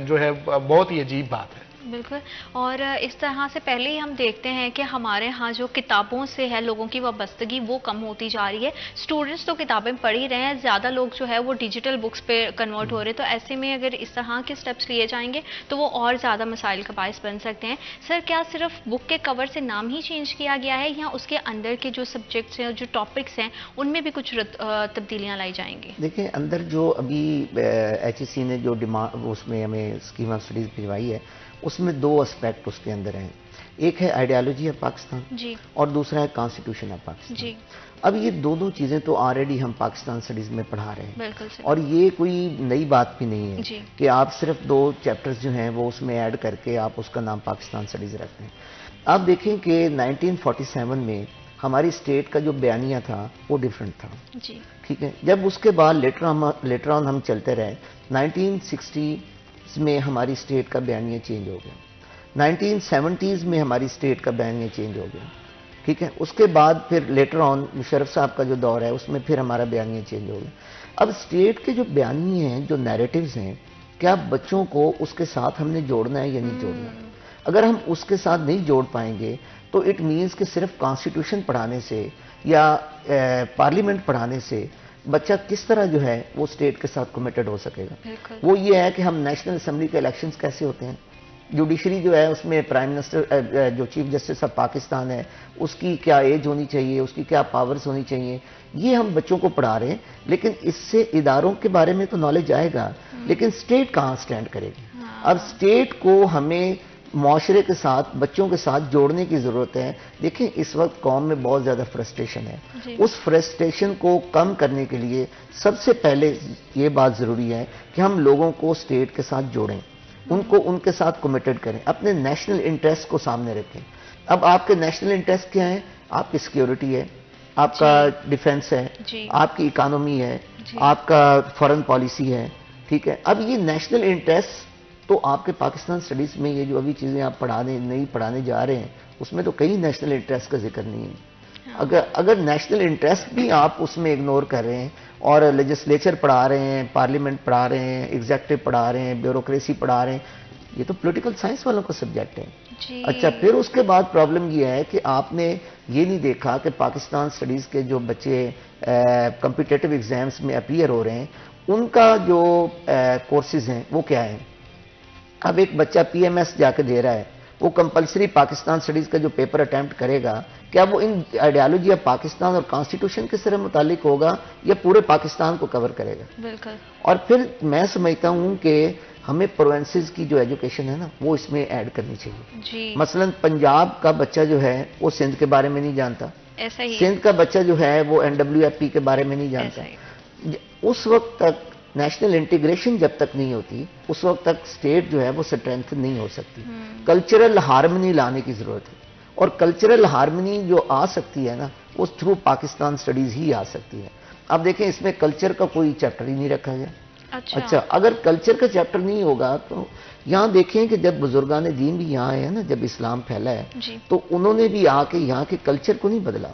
जो है बहुत ही अजीब बात है। बिल्कुल। और इस तरह से पहले ही हम देखते हैं कि हमारे यहाँ जो किताबों से है लोगों की वाबस्तगी वो कम होती जा रही है। स्टूडेंट्स तो किताबें पढ़ ही रहे हैं, ज़्यादा लोग जो है वो डिजिटल बुक्स पे कन्वर्ट हो रहे हैं, तो ऐसे में अगर इस तरह के स्टेप्स लिए जाएंगे तो वो और ज़्यादा मसाइल का बायस बन सकते हैं। सर, क्या सिर्फ बुक के कवर से नाम ही चेंज किया गया है या उसके अंदर के जो सब्जेक्ट्स हैं, जो टॉपिक्स हैं, उनमें भी कुछ तब्दीलियाँ लाई जाएंगी? देखिए, अंदर जो अभी HEC ने जो डिमांड उसमें हमें स्कीम ऑफ स्टडीज भिजवाई है उसमें 2 एस्पेक्ट उसके अंदर हैं। एक है आइडियोलॉजी ऑफ पाकिस्तान जी, और दूसरा है कॉन्स्टिट्यूशन ऑफ पाकिस्तान जी। अब ये दोनों चीज़ें तो ऑलरेडी हम पाकिस्तान स्टडीज़ में पढ़ा रहे हैं और ये कोई नई बात भी नहीं है कि आप सिर्फ 2 चैप्टर्स जो हैं वो उसमें ऐड करके आप उसका नाम पाकिस्तान स्टडीज़ रखते हैं। आप देखें कि 1947 में हमारी स्टेट का जो बयानिया था वो डिफरेंट था, ठीक है। जब उसके बाद लेटर ऑन हम चलते रहे, 1960 में हमारी स्टेट का बयानिया चेंज हो गया, 1970s में हमारी स्टेट का बयानिया चेंज हो गया, ठीक है। उसके बाद फिर लेटर ऑन मुशर्रफ साहब का जो दौर है उसमें फिर हमारा बयानिया चेंज हो गया। अब स्टेट के जो बयानिए हैं, जो नैरेटिव्स हैं, क्या बच्चों को उसके साथ हमने जोड़ना है या नहीं जोड़ना है? अगर हम उसके साथ नहीं जोड़ पाएंगे तो इट मीन्स कि सिर्फ कॉन्स्टिट्यूशन पढ़ाने से या पार्लियामेंट पढ़ाने से बच्चा किस तरह जो है वो स्टेट के साथ कमिटेड हो सकेगा। वो ये है कि हम नेशनल असेंबली के इलेक्शंस कैसे होते हैं, जुडिशरी जो है उसमें प्राइम मिनिस्टर जो चीफ जस्टिस ऑफ पाकिस्तान है उसकी क्या एज होनी चाहिए, उसकी क्या पावर्स होनी चाहिए, ये हम बच्चों को पढ़ा रहे हैं। लेकिन इससे इदारों के बारे में तो नॉलेज आएगा, लेकिन स्टेट कहाँ स्टैंड करेगी? अब स्टेट को हमें माशरे के साथ, बच्चों के साथ जोड़ने की ज़रूरत है। देखिए, इस वक्त कौम में बहुत ज़्यादा फ्रस्ट्रेशन है, उस फ्रस्ट्रेशन को कम करने के लिए सबसे पहले ये बात ज़रूरी है कि हम लोगों को स्टेट के साथ जोड़ें, उनको उनके साथ कमिटेड करें, अपने नेशनल इंटरेस्ट को सामने रखें। अब आपके नेशनल इंटरेस्ट क्या है? आपकी सिक्योरिटी है, आपका डिफेंस है, आपकी इकानमी है, आपका फॉरेन पॉलिसी है, ठीक है। अब ये नेशनल इंटरेस्ट तो आपके पाकिस्तान स्टडीज़ में ये जो अभी चीज़ें आप नहीं पढ़ाने जा रहे हैं उसमें तो कहीं नेशनल इंटरेस्ट का जिक्र नहीं है। अगर नेशनल इंटरेस्ट भी आप उसमें इग्नोर कर रहे हैं और लेजिस्लेचर पढ़ा रहे हैं, पार्लियामेंट पढ़ा रहे हैं, एग्जेक्टिव पढ़ा रहे हैं, ब्यूरोक्रेसी पढ़ा रहे हैं, ये तो पॉलिटिकल साइंस वालों का सब्जेक्ट है। अच्छा, फिर उसके बाद प्रॉब्लम ये है कि आपने ये नहीं देखा कि पाकिस्तान स्टडीज़ के जो बच्चे कॉम्पिटिटिव एग्जाम्स में अपीयर हो रहे हैं उनका जो कोर्सेज हैं वो क्या है। अब एक बच्चा PMS जाकर दे रहा है, वो कंपलसरी पाकिस्तान स्टडीज़ का जो पेपर अटेम्प्ट करेगा, क्या वो इन आइडियोलॉजी ऑफ पाकिस्तान और कॉन्स्टिट्यूशन के से मुतालिक होगा या पूरे पाकिस्तान को कवर करेगा? बिल्कुल। और फिर मैं समझता हूँ कि हमें प्रोविंसेस की जो एजुकेशन है ना वो इसमें ऐड करनी चाहिए जी। मसलन पंजाब का बच्चा जो है वो सिंध के बारे में नहीं जानता, ऐसा ही सिंध का बच्चा जो है वो NWFP के बारे में नहीं जानता। उस वक्त तक नेशनल इंटीग्रेशन जब तक नहीं होती उस वक्त तक स्टेट जो है वो स्ट्रेंथ नहीं हो सकती। कल्चरल हार्मनी लाने की जरूरत है। और कल्चरल हार्मनी जो आ सकती है ना, वो थ्रू पाकिस्तान स्टडीज़ ही आ सकती है। अब देखें, इसमें कल्चर का कोई चैप्टर ही नहीं रखा गया। अच्छा, अगर कल्चर का चैप्टर नहीं होगा तो यहाँ देखें कि जब बुजुर्गान दीन भी यहाँ आए हैं ना, जब इस्लाम फैला है, तो उन्होंने भी आके यहाँ के कल्चर को नहीं बदला।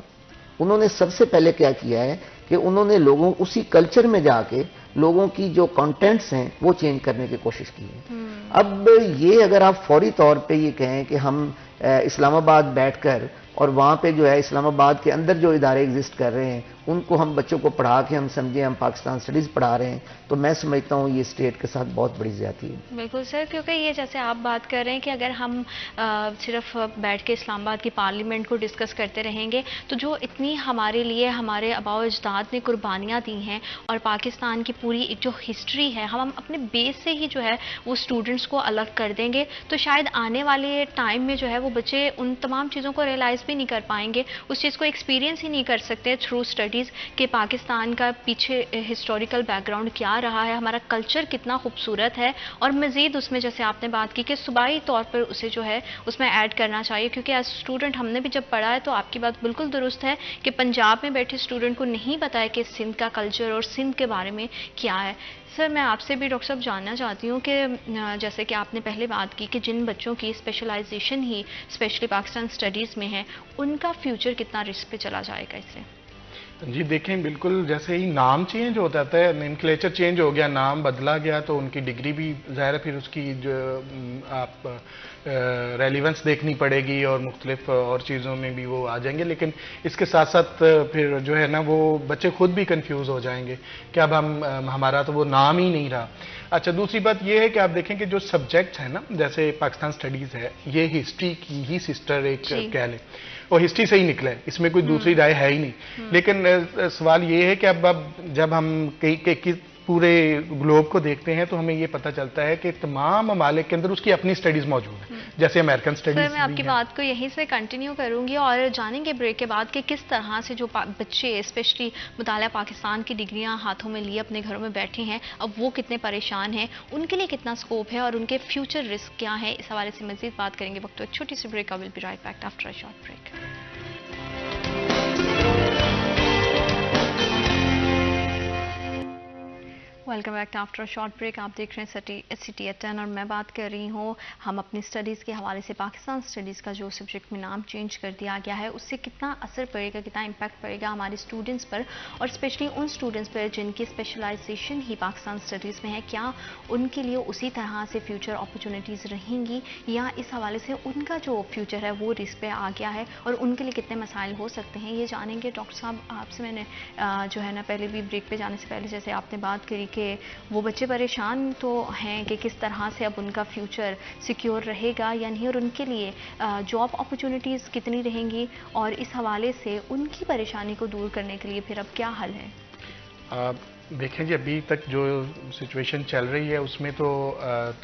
उन्होंने सबसे पहले क्या किया है कि उन्होंने लोगों उसी कल्चर में जाके लोगों की जो कंटेंट्स हैं वो चेंज करने की कोशिश की है। अब ये अगर आप फौरी तौर पे ये कहें कि हम इस्लामाबाद बैठकर और वहाँ पे जो है इस्लामाबाद के अंदर जो इदारे एग्जिस्ट कर रहे हैं उनको हम बच्चों को पढ़ा के हम समझें हम पाकिस्तान स्टडीज़ पढ़ा रहे हैं, तो मैं समझता हूँ ये स्टेट के साथ बहुत बड़ी ज़्यादती है। बिल्कुल सर, क्योंकि ये जैसे आप बात कर रहे हैं कि अगर हम सिर्फ बैठ के इस्लामाबाद की पार्लियामेंट को डिस्कस करते रहेंगे तो जो इतनी हमारे लिए हमारे आबाओ अजदाद ने कुर्बानियाँ दी हैं और पाकिस्तान की पूरी एक जो हिस्ट्री है हम अपने बेस से ही जो है वो स्टूडेंट्स को अलग कर देंगे, तो शायद आने वाले टाइम में जो है वो बच्चे उन तमाम चीज़ों को रियलाइज़ भी नहीं कर पाएंगे, उस चीज़ को एक्सपीरियंस ही नहीं कर सकते थ्रू स्टडीज़ कि पाकिस्तान का पीछे हिस्टोरिकल बैकग्राउंड क्या रहा है, हमारा कल्चर कितना खूबसूरत है। और मज़ीद उसमें जैसे आपने बात की कि सूबाई तौर पर उसे जो है उसमें ऐड करना चाहिए, क्योंकि एज स्टूडेंट हमने भी जब पढ़ा है तो आपकी बात बिल्कुल दुरुस्त है कि पंजाब में बैठे स्टूडेंट को नहीं पता है कि सिंध का कल्चर और सिंध के बारे में क्या है। सर, मैं आपसे भी डॉक्टर साहब जानना चाहती हूँ कि जैसे कि आपने पहले बात की कि जिन बच्चों की स्पेशलाइजेशन ही स्पेशली पाकिस्तान स्टडीज़ में है उनका फ्यूचर कितना रिस्क पे चला जाएगा इससे? जी देखें, बिल्कुल जैसे ही नाम चेंज होता है, नेमक्लेचर चेंज हो गया, नाम बदला गया, तो उनकी डिग्री भी ज़ाहिर है फिर उसकी जो आप रेलिवेंस देखनी पड़ेगी और मुख्तलिफ और चीज़ों में भी वो आ जाएंगे। लेकिन इसके साथ साथ फिर जो है ना वो बच्चे खुद भी कंफ्यूज हो जाएंगे कि अब हमारा तो वो नाम ही नहीं रहा। अच्छा, दूसरी बात ये है कि आप देखें कि जो सब्जेक्ट है ना, जैसे पाकिस्तान स्टडीज़ है, ये हिस्ट्री की ही सिस्टर एक कह लें, और हिस्ट्री से ही निकला है, इसमें कोई दूसरी राय है ही नहीं। लेकिन सवाल ये है कि अब जब हम कई पूरे ग्लोब को देखते हैं तो हमें ये पता चलता है कि तमाम ममालिक के अंदर उसकी अपनी स्टडीज़ मौजूद है, जैसे अमेरिकन स्टडीज़। सर, मैं आपकी बात को यहीं से कंटिन्यू करूंगी और जानेंगे ब्रेक के बाद कि किस तरह से जो बच्चे स्पेशली मुताला पाकिस्तान की डिग्रियां हाथों में लिए अपने घरों में बैठे हैं, अब वो कितने परेशान हैं, उनके लिए कितना स्कोप है और उनके फ्यूचर रिस्क क्या है, इस हवाले से मजीद बात करेंगे। वक्त एक छोटी सी break, I will be right back after a short break. Welcome back after short break. आप देख रहे हैं सिटी एट 10 और मैं बात कर रही हूँ हम अपनी स्टडीज़ के हवाले से पाकिस्तान स्टडीज़ का जो सब्जेक्ट में नाम चेंज कर दिया गया है उससे कितना असर पड़ेगा, कितना इम्पैक्ट पड़ेगा हमारे स्टूडेंट्स पर और स्पेशली उन स्टूडेंट्स पर जिनकी स्पेशलाइजेशन ही पाकिस्तान स्टडीज़ में है। क्या उनके लिए उसी तरह से फ्यूचर अपॉर्चुनिटीज़ रहेंगी या इस हवाले से उनका जो फ्यूचर है वो रिस्क पे आ गया है और उनके लिए कितने मसाइल हो सकते हैं, ये जानेंगे। डॉक्टर साहब, आपसे मैंने जो है ना पहले भी ब्रेक पे जाने से पहले जैसे आपने बात करी कि वो बच्चे परेशान तो हैं कि किस तरह से अब उनका फ्यूचर सिक्योर रहेगा या नहीं और उनके लिए जॉब अपॉर्चुनिटीज़ कितनी रहेंगी और इस हवाले से उनकी परेशानी को दूर करने के लिए फिर अब क्या हल है? देखें जी, अभी तक जो सिचुएशन चल रही है उसमें तो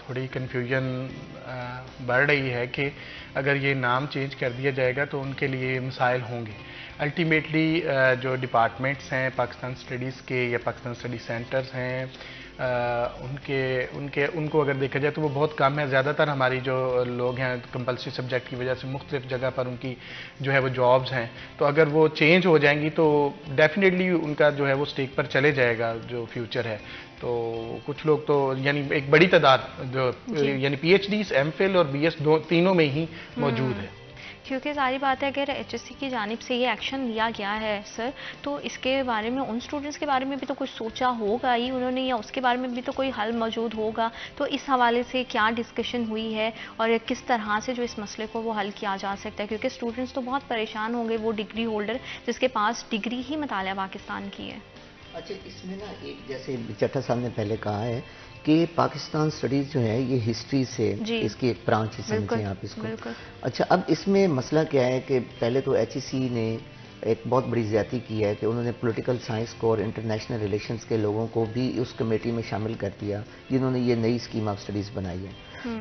थोड़ी कन्फ्यूजन बढ़ रही है कि अगर ये नाम चेंज कर दिया जाएगा तो उनके लिए मसाइल होंगे। अल्टीमेटली जो डिपार्टमेंट्स हैं पाकिस्तान स्टडीज़ के या पाकिस्तान स्टडी सेंटर्स हैं उनको अगर देखा जाए तो वो बहुत कम है। ज़्यादातर हमारी जो लोग हैं कंपल्सरी सब्जेक्ट की वजह से मुख्तलिफ जगह पर उनकी जो है वो जॉब्स हैं, तो अगर वो चेंज हो जाएंगी तो डेफिनेटली उनका जो है वो स्टेक पर चले जाएगा जो फ्यूचर है। तो कुछ लोग तो यानी एक बड़ी तादाद जो यानी PhDs, MPhil और BS तीनों में ही मौजूद है। क्योंकि सारी बात है अगर HSC की जानिब से ये एक्शन लिया गया है सर, तो इसके बारे में उन स्टूडेंट्स के बारे में भी तो कुछ सोचा होगा ही उन्होंने या उसके बारे में भी तो कोई हल मौजूद होगा। तो इस हवाले से क्या डिस्कशन हुई है और किस तरह से जो इस मसले को वो हल किया जा सकता है, क्योंकि स्टूडेंट्स तो बहुत परेशान होंगे, वो डिग्री होल्डर जिसके पास डिग्री ही मुताला पाकिस्तान की है। अच्छा, इसमें ना एक जैसे चट्टा साहब ने पहले कहा है कि पाकिस्तान स्टडीज़ जो है ये हिस्ट्री से इसकी एक ब्रांच ही समझें आप इसको। अच्छा, अब इसमें मसला क्या है कि पहले तो HEC ने एक बहुत बड़ी ज़्यादती की है कि उन्होंने पॉलिटिकल साइंस को और इंटरनेशनल रिलेशंस के लोगों को भी उस कमेटी में शामिल कर दिया जिन्होंने ये नई स्कीम ऑफ स्टडीज़ बनाई है।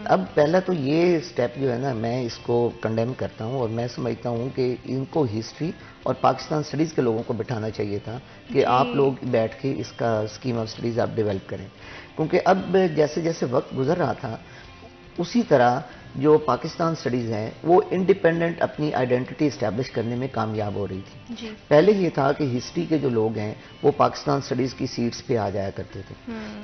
अब पहला तो ये स्टेप जो है ना मैं इसको कंडेम करता हूँ और मैं समझता हूँ कि इनको हिस्ट्री और पाकिस्तान स्टडीज़ के लोगों को बिठाना चाहिए था कि आप लोग बैठ के इसका स्कीम ऑफ स्टडीज़ आप डेवलप करें, क्योंकि अब जैसे जैसे वक्त गुजर रहा था उसी तरह जो पाकिस्तान स्टडीज़ हैं वो इंडिपेंडेंट अपनी आइडेंटिटी इस्टेब्लिश करने में कामयाब हो रही थी। जी। पहले ये था कि हिस्ट्री के जो लोग हैं वो पाकिस्तान स्टडीज़ की सीट्स पे आ जाया करते थे।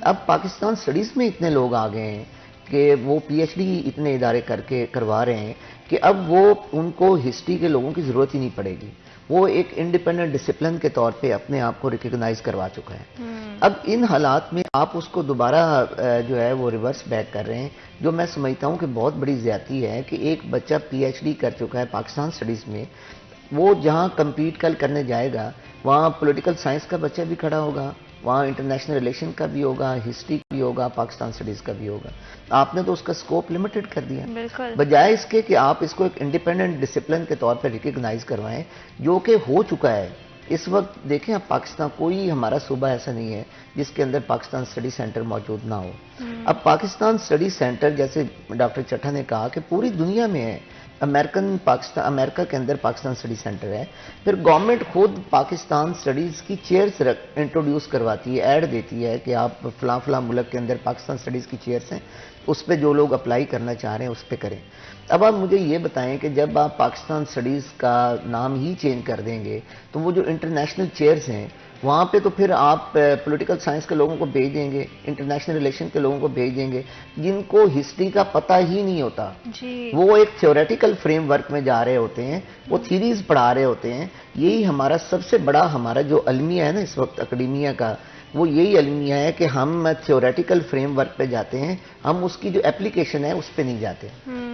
अब पाकिस्तान स्टडीज़ में इतने लोग आ गए हैं कि वो पीएचडी इतने इदारे करके करवा रहे हैं कि अब वो उनको हिस्ट्री के लोगों की ज़रूरत ही नहीं पड़ेगी। वो एक इंडिपेंडेंट डिसिप्लिन के तौर पे अपने आप को रिकग्नाइज करवा चुका है। अब इन हालात में आप उसको दोबारा जो है वो रिवर्स बैक कर रहे हैं, जो मैं समझता हूँ कि बहुत बड़ी ज्यादती है कि एक बच्चा पीएचडी कर चुका है पाकिस्तान स्टडीज़ में, वो जहाँ कम्पीट कल करने जाएगा वहाँ पॉलिटिकल साइंस का बच्चा भी खड़ा होगा, वहाँ इंटरनेशनल रिलेशन का भी होगा, हिस्ट्री का भी होगा, पाकिस्तान स्टडीज़ का भी होगा। आपने तो उसका स्कोप लिमिटेड कर दिया, बजाय इसके कि आप इसको एक इंडिपेंडेंट डिसिप्लिन के तौर पर रिकग्नाइज करवाएं, जो कि हो चुका है। इस वक्त देखें आप पाकिस्तान, कोई हमारा सूबा ऐसा नहीं है जिसके अंदर पाकिस्तान स्टडी सेंटर मौजूद ना हो। अब पाकिस्तान स्टडी सेंटर, जैसे डॉक्टर चट्टा ने कहा, कि पूरी दुनिया में है। अमेरिका के अंदर पाकिस्तान स्टडी सेंटर है। फिर गवर्नमेंट खुद पाकिस्तान स्टडीज़ की चेयर्स इंट्रोड्यूस करवाती है, ऐड देती है कि आप फलां फलां मुल्क के अंदर पाकिस्तान स्टडीज़ की चेयर्स हैं, उस पर जो लोग अप्लाई करना चाह रहे हैं उस पर करें। अब आप मुझे ये बताएं कि जब आप पाकिस्तान स्टडीज़ का नाम ही चेंज कर देंगे तो वो जो इंटरनेशनल चेयर्स हैं वहाँ पे तो फिर आप पॉलिटिकल साइंस के लोगों को भेज देंगे, इंटरनेशनल रिलेशन के लोगों को भेज देंगे, जिनको हिस्ट्री का पता ही नहीं होता जी। वो एक थ्योरेटिकल फ्रेमवर्क में जा रहे होते हैं, वो थीरीज पढ़ा रहे होते हैं। यही हमारा सबसे बड़ा, हमारा जो अलमिया है ना इस वक्त अकेडमिया का, वो यही अलमिया है कि हम थ्योरेटिकल फ्रेमवर्क पे जाते हैं, हम उसकी जो एप्लीकेशन है उस पर नहीं जाते।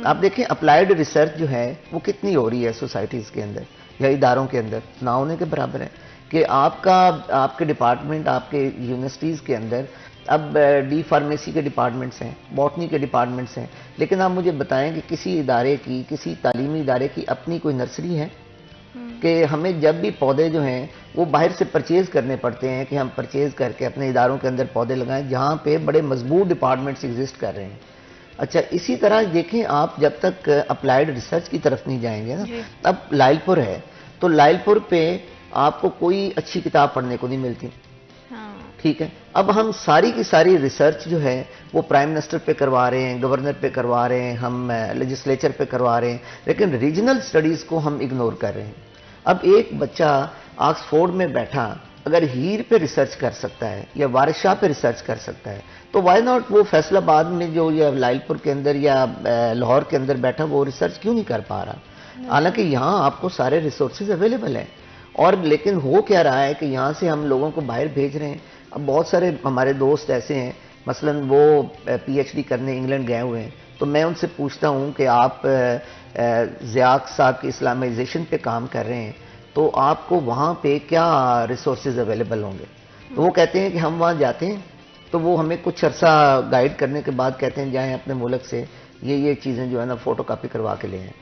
आप देखें अप्लाइड रिसर्च जो है वो कितनी हो रही है सोसाइटीज़ के अंदर या इदारों के अंदर, ना होने के बराबर है। कि आपके डिपार्टमेंट, आपके यूनिवर्सिटीज़ के अंदर अब डी फार्मेसी के डिपार्टमेंट्स हैं, बॉटनी के डिपार्टमेंट्स हैं, लेकिन आप मुझे बताएं कि किसी इदारे की, किसी तालीमी इदारे की अपनी कोई नर्सरी है? कि हमें जब भी पौधे जो हैं वो बाहर से परचेज़ करने पड़ते हैं कि हम परचेज़ करके अपने इदारों के अंदर पौधे लगाएं, जहाँ पे बड़े मजबूत डिपार्टमेंट्स एग्जिस्ट कर रहे हैं। अच्छा, इसी तरह देखें आप जब तक अप्लाइड रिसर्च की तरफ नहीं जाएंगे ना, अब लाइलपुर है तो लाइलपुर पे आपको कोई अच्छी किताब पढ़ने को नहीं मिलती। ठीक है, अब हम सारी की सारी रिसर्च जो है वो प्राइम मिनिस्टर पे करवा रहे हैं, गवर्नर पे करवा रहे हैं, हम लेजिस्लेचर पे करवा रहे हैं, लेकिन रीजनल स्टडीज़ को हम इग्नोर कर रहे हैं। अब एक बच्चा ऑक्सफोर्ड में बैठा अगर हीर पे रिसर्च कर सकता है या वारिशाह पे रिसर्च कर सकता है, तो वाई नॉट वो फैसलाबाद में जो या लाइलपुर के अंदर या लाहौर के अंदर बैठा वो रिसर्च क्यों नहीं कर पा रहा? हालांकि यहाँ आपको सारे रिसोर्सेज अवेलेबल हैं, और लेकिन हो क्या रहा है कि यहाँ से हम लोगों को बाहर भेज रहे हैं। अब बहुत सारे हमारे दोस्त ऐसे हैं, मसलन वो पीएचडी करने इंग्लैंड गए हुए हैं, तो मैं उनसे पूछता हूँ कि आप ज़ियाक साहब की इस्लामाइजेशन पे काम कर रहे हैं, तो आपको वहाँ पे क्या रिसोर्सेज अवेलेबल होंगे? तो वो कहते हैं कि हम वहाँ जाते हैं तो वो हमें कुछ अरसा गाइड करने के बाद कहते हैं जाएँ अपने मुल्क से ये चीज़ें जो है ना फ़ोटो कापी करवा के ले आएँ।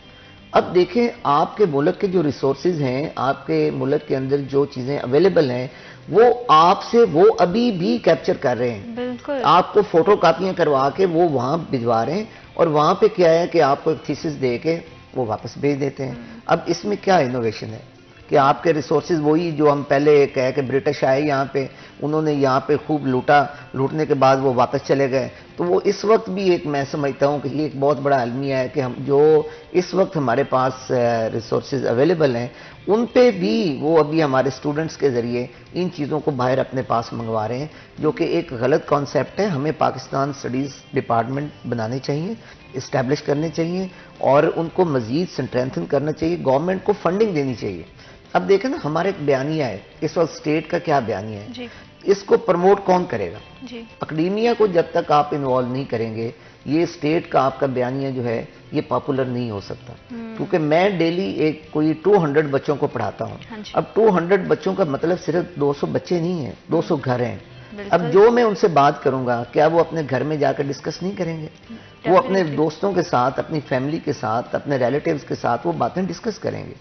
अब देखें आपके मुल्क के जो रिसोर्सेज हैं, आपके मुल्क के अंदर जो चीज़ें अवेलेबल हैं, वो आपसे वो अभी भी कैप्चर कर रहे हैं। बिल्कुल। आपको फोटो कापियाँ करवा के वो वहाँ भिजवा रहे हैं, और वहाँ पे क्या है कि आपको एक थीसिस दे के वो वापस भेज देते हैं। अब इसमें क्या इनोवेशन है कि आपके रिसोर्सेज वही जो हम पहले कहे कि ब्रिटिश आए यहाँ पे, उन्होंने यहाँ पे खूब लूटा, लूटने के बाद वो वापस चले गए। तो वो इस वक्त भी एक, मैं समझता हूँ कि ये एक बहुत बड़ा अलमिया है कि हम जो इस वक्त हमारे पास रिसोर्सेज अवेलेबल हैं उन पे भी वो अभी हमारे स्टूडेंट्स के ज़रिए इन चीज़ों को बाहर अपने पास मंगवा रहे हैं, जो कि एक गलत कॉन्सेप्ट है। हमें पाकिस्तान स्टडीज़ डिपार्टमेंट बनाने चाहिए, इस्टेब्लिश करने चाहिए, और उनको मज़ीद स्ट्रेंथन करना चाहिए, गवर्नमेंट को फंडिंग देनी चाहिए। अब देखें ना, हमारा एक बयानिया है इस वक्त, स्टेट का क्या बयानिया है जी। इसको प्रमोट कौन करेगा जी? अकेडमिया को जब तक आप इन्वॉल्व नहीं करेंगे, ये स्टेट का आपका बयानिया जो है ये पॉपुलर नहीं हो सकता। क्योंकि मैं डेली एक कोई 200 बच्चों को पढ़ाता हूँ। अब 200 बच्चों का मतलब सिर्फ 200 बच्चे नहीं हैं, 200 घर हैं। अब जो मैं उनसे बात करूंगा, क्या वो अपने घर में जाकर डिस्कस नहीं करेंगे? वो अपने दोस्तों के साथ, अपनी फैमिली के साथ, अपने रिलेटिव्स के साथ वो बातें डिस्कस करेंगे।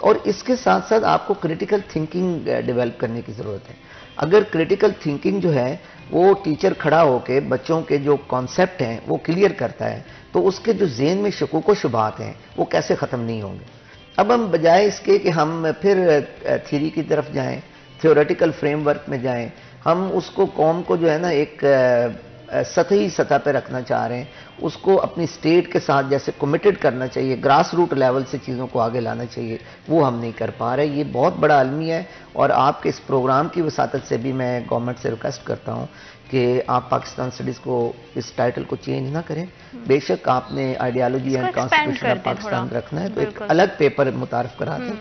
और इसके साथ साथ आपको क्रिटिकल थिंकिंग डेवलप करने की जरूरत है। अगर क्रिटिकल थिंकिंग जो है वो टीचर खड़ा होके बच्चों के जो कॉन्सेप्ट हैं वो क्लियर करता है, तो उसके जो ज़हन में शकूक व शुबहात हैं वो कैसे ख़त्म नहीं होंगे। अब हम बजाय इसके कि हम फिर थ्योरी की तरफ जाएं, थ्योरेटिकल फ्रेमवर्क में जाएं, हम उसको कौम को जो है ना एक सतही सतह पे रखना चाह रहे हैं, उसको अपनी स्टेट के साथ जैसे कमिटेड करना चाहिए, ग्रास रूट लेवल से चीज़ों को आगे लाना चाहिए, वो हम नहीं कर पा रहे। ये बहुत बड़ा अलमी है और आपके इस प्रोग्राम की वसातत से भी मैं गवर्नमेंट से रिक्वेस्ट करता हूँ कि आप पाकिस्तान स्टडीज़ को, इस टाइटल को चेंज ना करें। बेशक आपने ideology and constitution of Pakistan रखना है तो एक अलग पेपर मुतारफ करा दें।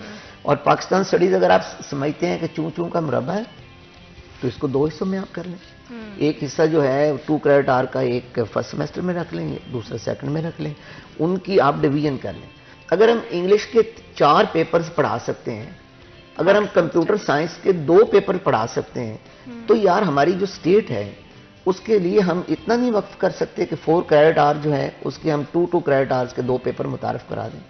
और पाकिस्तान स्टडीज़ अगर आप समझते हैं कि चूं चूं का मुरब्बा है तो इसको 2 हिस्सों में आप कर लें। एक हिस्सा जो है 2 क्रेडिट आवर का एक फर्स्ट सेमेस्टर में रख लें, दूसरा सेकंड में रख लें, उनकी आप डिवीजन कर लें। अगर हम इंग्लिश के 4 पेपर्स पढ़ा सकते हैं, अगर हम कंप्यूटर साइंस के 2 पेपर पढ़ा सकते हैं, तो यार हमारी जो स्टेट है उसके लिए हम इतना नहीं वक्फ कर सकते कि 4 क्रेडिट आवर जो है उसके हम 2 क्रेडिट आवर्स के 2 पेपर मुतारफ करा दें।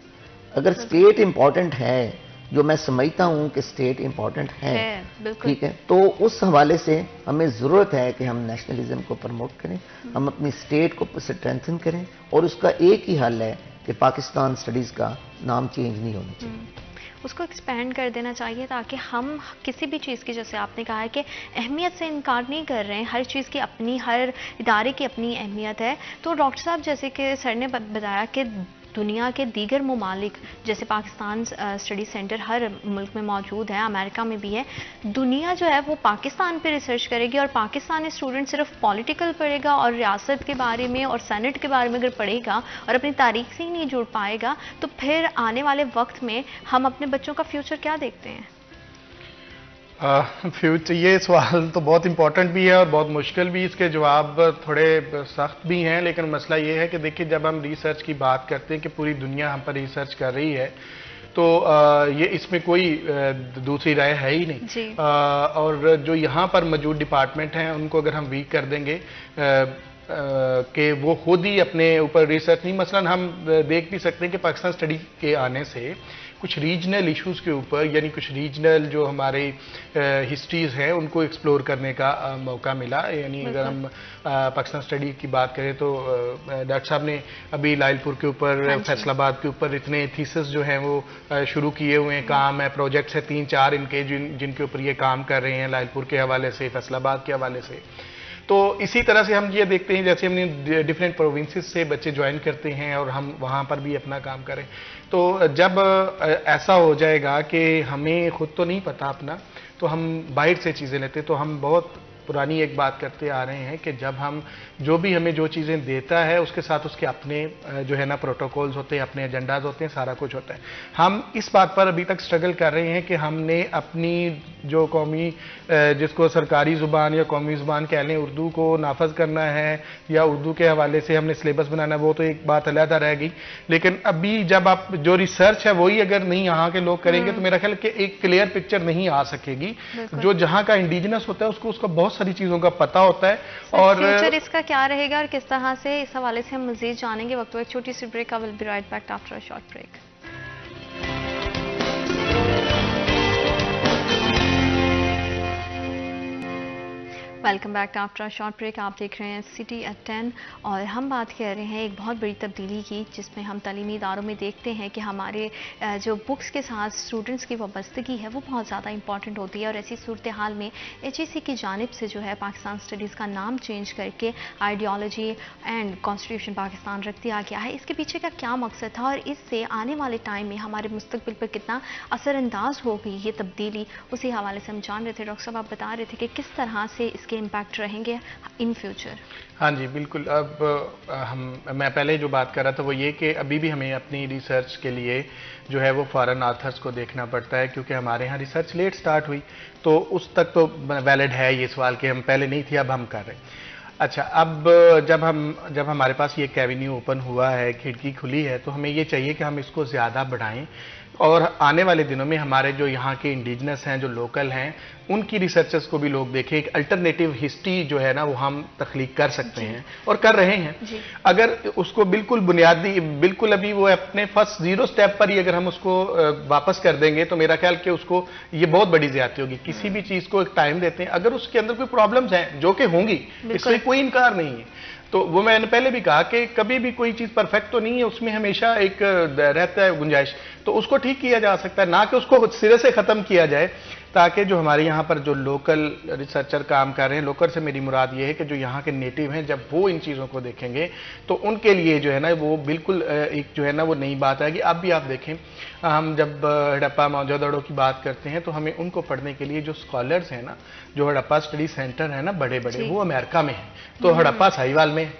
अगर स्टेट इंपॉर्टेंट है, जो मैं समझता हूं कि स्टेट इंपॉर्टेंट है, ठीक है, तो उस हवाले से हमें ज़रूरत है कि हम नेशनलिज्म को प्रमोट करें, हम अपनी स्टेट को स्ट्रेंथन करें, और उसका एक ही हल है कि पाकिस्तान स्टडीज़ का नाम चेंज नहीं होना चाहिए, उसको एक्सपेंड कर देना चाहिए, ताकि हम किसी भी चीज़ की, जैसे आपने कहा है कि अहमियत से इनकार नहीं कर रहे हैं, हर चीज़ की अपनी, हर इदारे की अपनी अहमियत है। तो डॉक्टर साहब, जैसे कि सर ने बताया कि दुनिया के दीगर ममालिक, जैसे पाकिस्तान स्टडी सेंटर हर मुल्क में मौजूद है, अमेरिका में भी है, दुनिया जो है वो पाकिस्तान पे रिसर्च करेगी, और पाकिस्तानी स्टूडेंट सिर्फ पॉलिटिकल पढ़ेगा और रियासत के बारे में और सेनेट के बारे में अगर पढ़ेगा और अपनी तारीख से ही नहीं जुड़ पाएगा, तो फिर आने वाले वक्त में हम अपने बच्चों का फ्यूचर क्या देखते हैं? फ्यूचर, ये सवाल तो बहुत इंपॉर्टेंट भी है और बहुत मुश्किल भी, इसके जवाब थोड़े सख्त भी हैं। लेकिन मसला ये है कि देखिए, जब हम रिसर्च की बात करते हैं कि पूरी दुनिया हम पर रिसर्च कर रही है, तो ये इसमें कोई दूसरी राय है ही नहीं। और जो यहाँ पर मौजूद डिपार्टमेंट हैं उनको अगर हम वीक कर देंगे कि वो खुद ही अपने ऊपर रिसर्च नहीं, मसलन हम देख भी सकते हैं कि पाकिस्तान स्टडी के आने से कुछ रीजनल इश्यूज़ के ऊपर, यानी कुछ रीजनल जो हमारे हिस्ट्रीज़ हैं उनको एक्सप्लोर करने का मौका मिला। यानी अगर हम पाकिस्तान स्टडी की बात करें तो डॉक्टर साहब ने अभी लाइलपुर के ऊपर, फैसलाबाद के ऊपर इतने थीसिस जो हैं वो शुरू किए हुए हैं, काम है, प्रोजेक्ट्स है 3-4 इनके, जिनके ऊपर ये काम कर रहे हैं, लाइलपुर के हवाले से, फैसलाबाद के हवाले से। तो इसी तरह से हम ये देखते हैं, जैसे हमने डिफरेंट प्रोविंसेस से बच्चे ज्वाइन करते हैं और हम वहाँ पर भी अपना काम करें। तो जब ऐसा हो जाएगा कि हमें खुद तो नहीं पता अपना, तो हम बाहर से चीज़ें लेते, तो हम बहुत पुरानी एक बात करते आ रहे हैं कि जब हम जो भी हमें जो चीज़ें देता है उसके साथ उसके अपने जो है ना प्रोटोकॉल्स होते हैं, अपने एजेंडाज होते हैं, सारा कुछ होता है। हम इस बात पर अभी तक स्ट्रगल कर रहे हैं कि हमने अपनी जो कौमी, जिसको सरकारी ज़ुबान या कौमी ज़ुबान कह लें, उर्दू को नाफज करना है या उर्दू के हवाले से हमने सिलेबस बनाना है, वो तो एक बात अलहदा रह गई। लेकिन अभी जब आप जो रिसर्च है वही अगर नहीं यहाँ के लोग करेंगे तो मेरा ख्याल कि एक क्लियर पिक्चर नहीं आ सकेगी। जो जहाँ का इंडिजिनस होता है उसको उसका बहुत सारी चीज़ों का पता होता है। और फ्यूचर इसका क्या रहेगा और किस तरह से, इस हवाले से हम मजीद जानेंगे। वक्त एक छोटी सी break. I will be right back after a short break. Welcome back after short break. आप देख रहे हैं सिटी एट 10 और हम बात कर रहे हैं एक बहुत बड़ी तब्दीली की, जिसमें हम तालीमी इदारों में देखते हैं कि हमारे जो बुक्स के साथ स्टूडेंट्स की वाबस्तगी है वो बहुत ज़्यादा इंपॉर्टेंट होती है। और ऐसी सूरत हाल में HEC की जानिब से जो है पाकिस्तान स्टडीज़ का नाम चेंज करके आइडियोलॉजी एंड कॉन्स्टिट्यूशन पाकिस्तान रख दिया गया है। इसके पीछे का क्या मकसद था और इससे आने वाले टाइम में हमारे मुस्तकबिल पर कितना असरअंदाज होगी ये तब्दीली, उसी हवाले से हम जान रहे थे। डॉक्टर साहब, आप बता रहे थे कि किस तरह से इसके इम्पैक्ट रहेंगे इन फ्यूचर। हाँ जी, बिल्कुल। अब मैं पहले जो बात कर रहा था वो ये कि अभी भी हमें अपनी रिसर्च के लिए जो है वो फॉरेन ऑथर्स को देखना पड़ता है, क्योंकि हमारे यहाँ रिसर्च लेट स्टार्ट हुई, तो उस तक तो वैलिड है ये सवाल कि हम पहले नहीं थी, अब हम कर रहे हैं। अच्छा, अब जब हमारे पास ये एवेन्यू ओपन हुआ है, खिड़की खुली है, तो हमें ये चाहिए कि हम इसको ज़्यादा बढ़ाएं और आने वाले दिनों में हमारे जो यहाँ के इंडिजिनस हैं, जो लोकल हैं, उनकी रिसर्चर्स को भी लोग देखें। एक अल्टरनेटिव हिस्ट्री जो है ना वो हम तख्लीक कर सकते हैं और कर रहे हैं। अगर उसको बिल्कुल बुनियादी, बिल्कुल अभी वो अपने फर्स्ट 0 स्टेप पर ही अगर हम उसको वापस कर देंगे तो मेरा ख्याल कि उसको ये बहुत बड़ी ज्यादती होगी। किसी भी चीज़ को एक टाइम देते हैं, अगर उसके अंदर कोई प्रॉब्लम्स हैं जो कि होंगी, इसमें कोई इनकार नहीं है, तो वो मैंने पहले भी कहा कि कभी भी कोई चीज़ परफेक्ट तो नहीं है, उसमें हमेशा एक रहता है गुंजाइश, तो उसको ठीक किया जा सकता है, ना कि उसको सिरे से ख़त्म किया जाए। ताकि जो हमारे यहाँ पर जो लोकल रिसर्चर काम कर रहे हैं, लोकल से मेरी मुराद ये है कि जो यहाँ के नेटिव हैं, जब वो इन चीज़ों को देखेंगे तो उनके लिए जो है ना वो बिल्कुल एक जो है ना वो नई बात आएगी। अब भी आप देखें, हम जब हड़प्पा मोहनजोदड़ो की बात करते हैं तो हमें उनको पढ़ने के लिए जो स्कॉलर्स हैं ना, जो हड़प्पा स्टडी सेंटर है ना बड़े बड़े, वो अमेरिका में हैं, तो हड़प्पा साहिवाल में।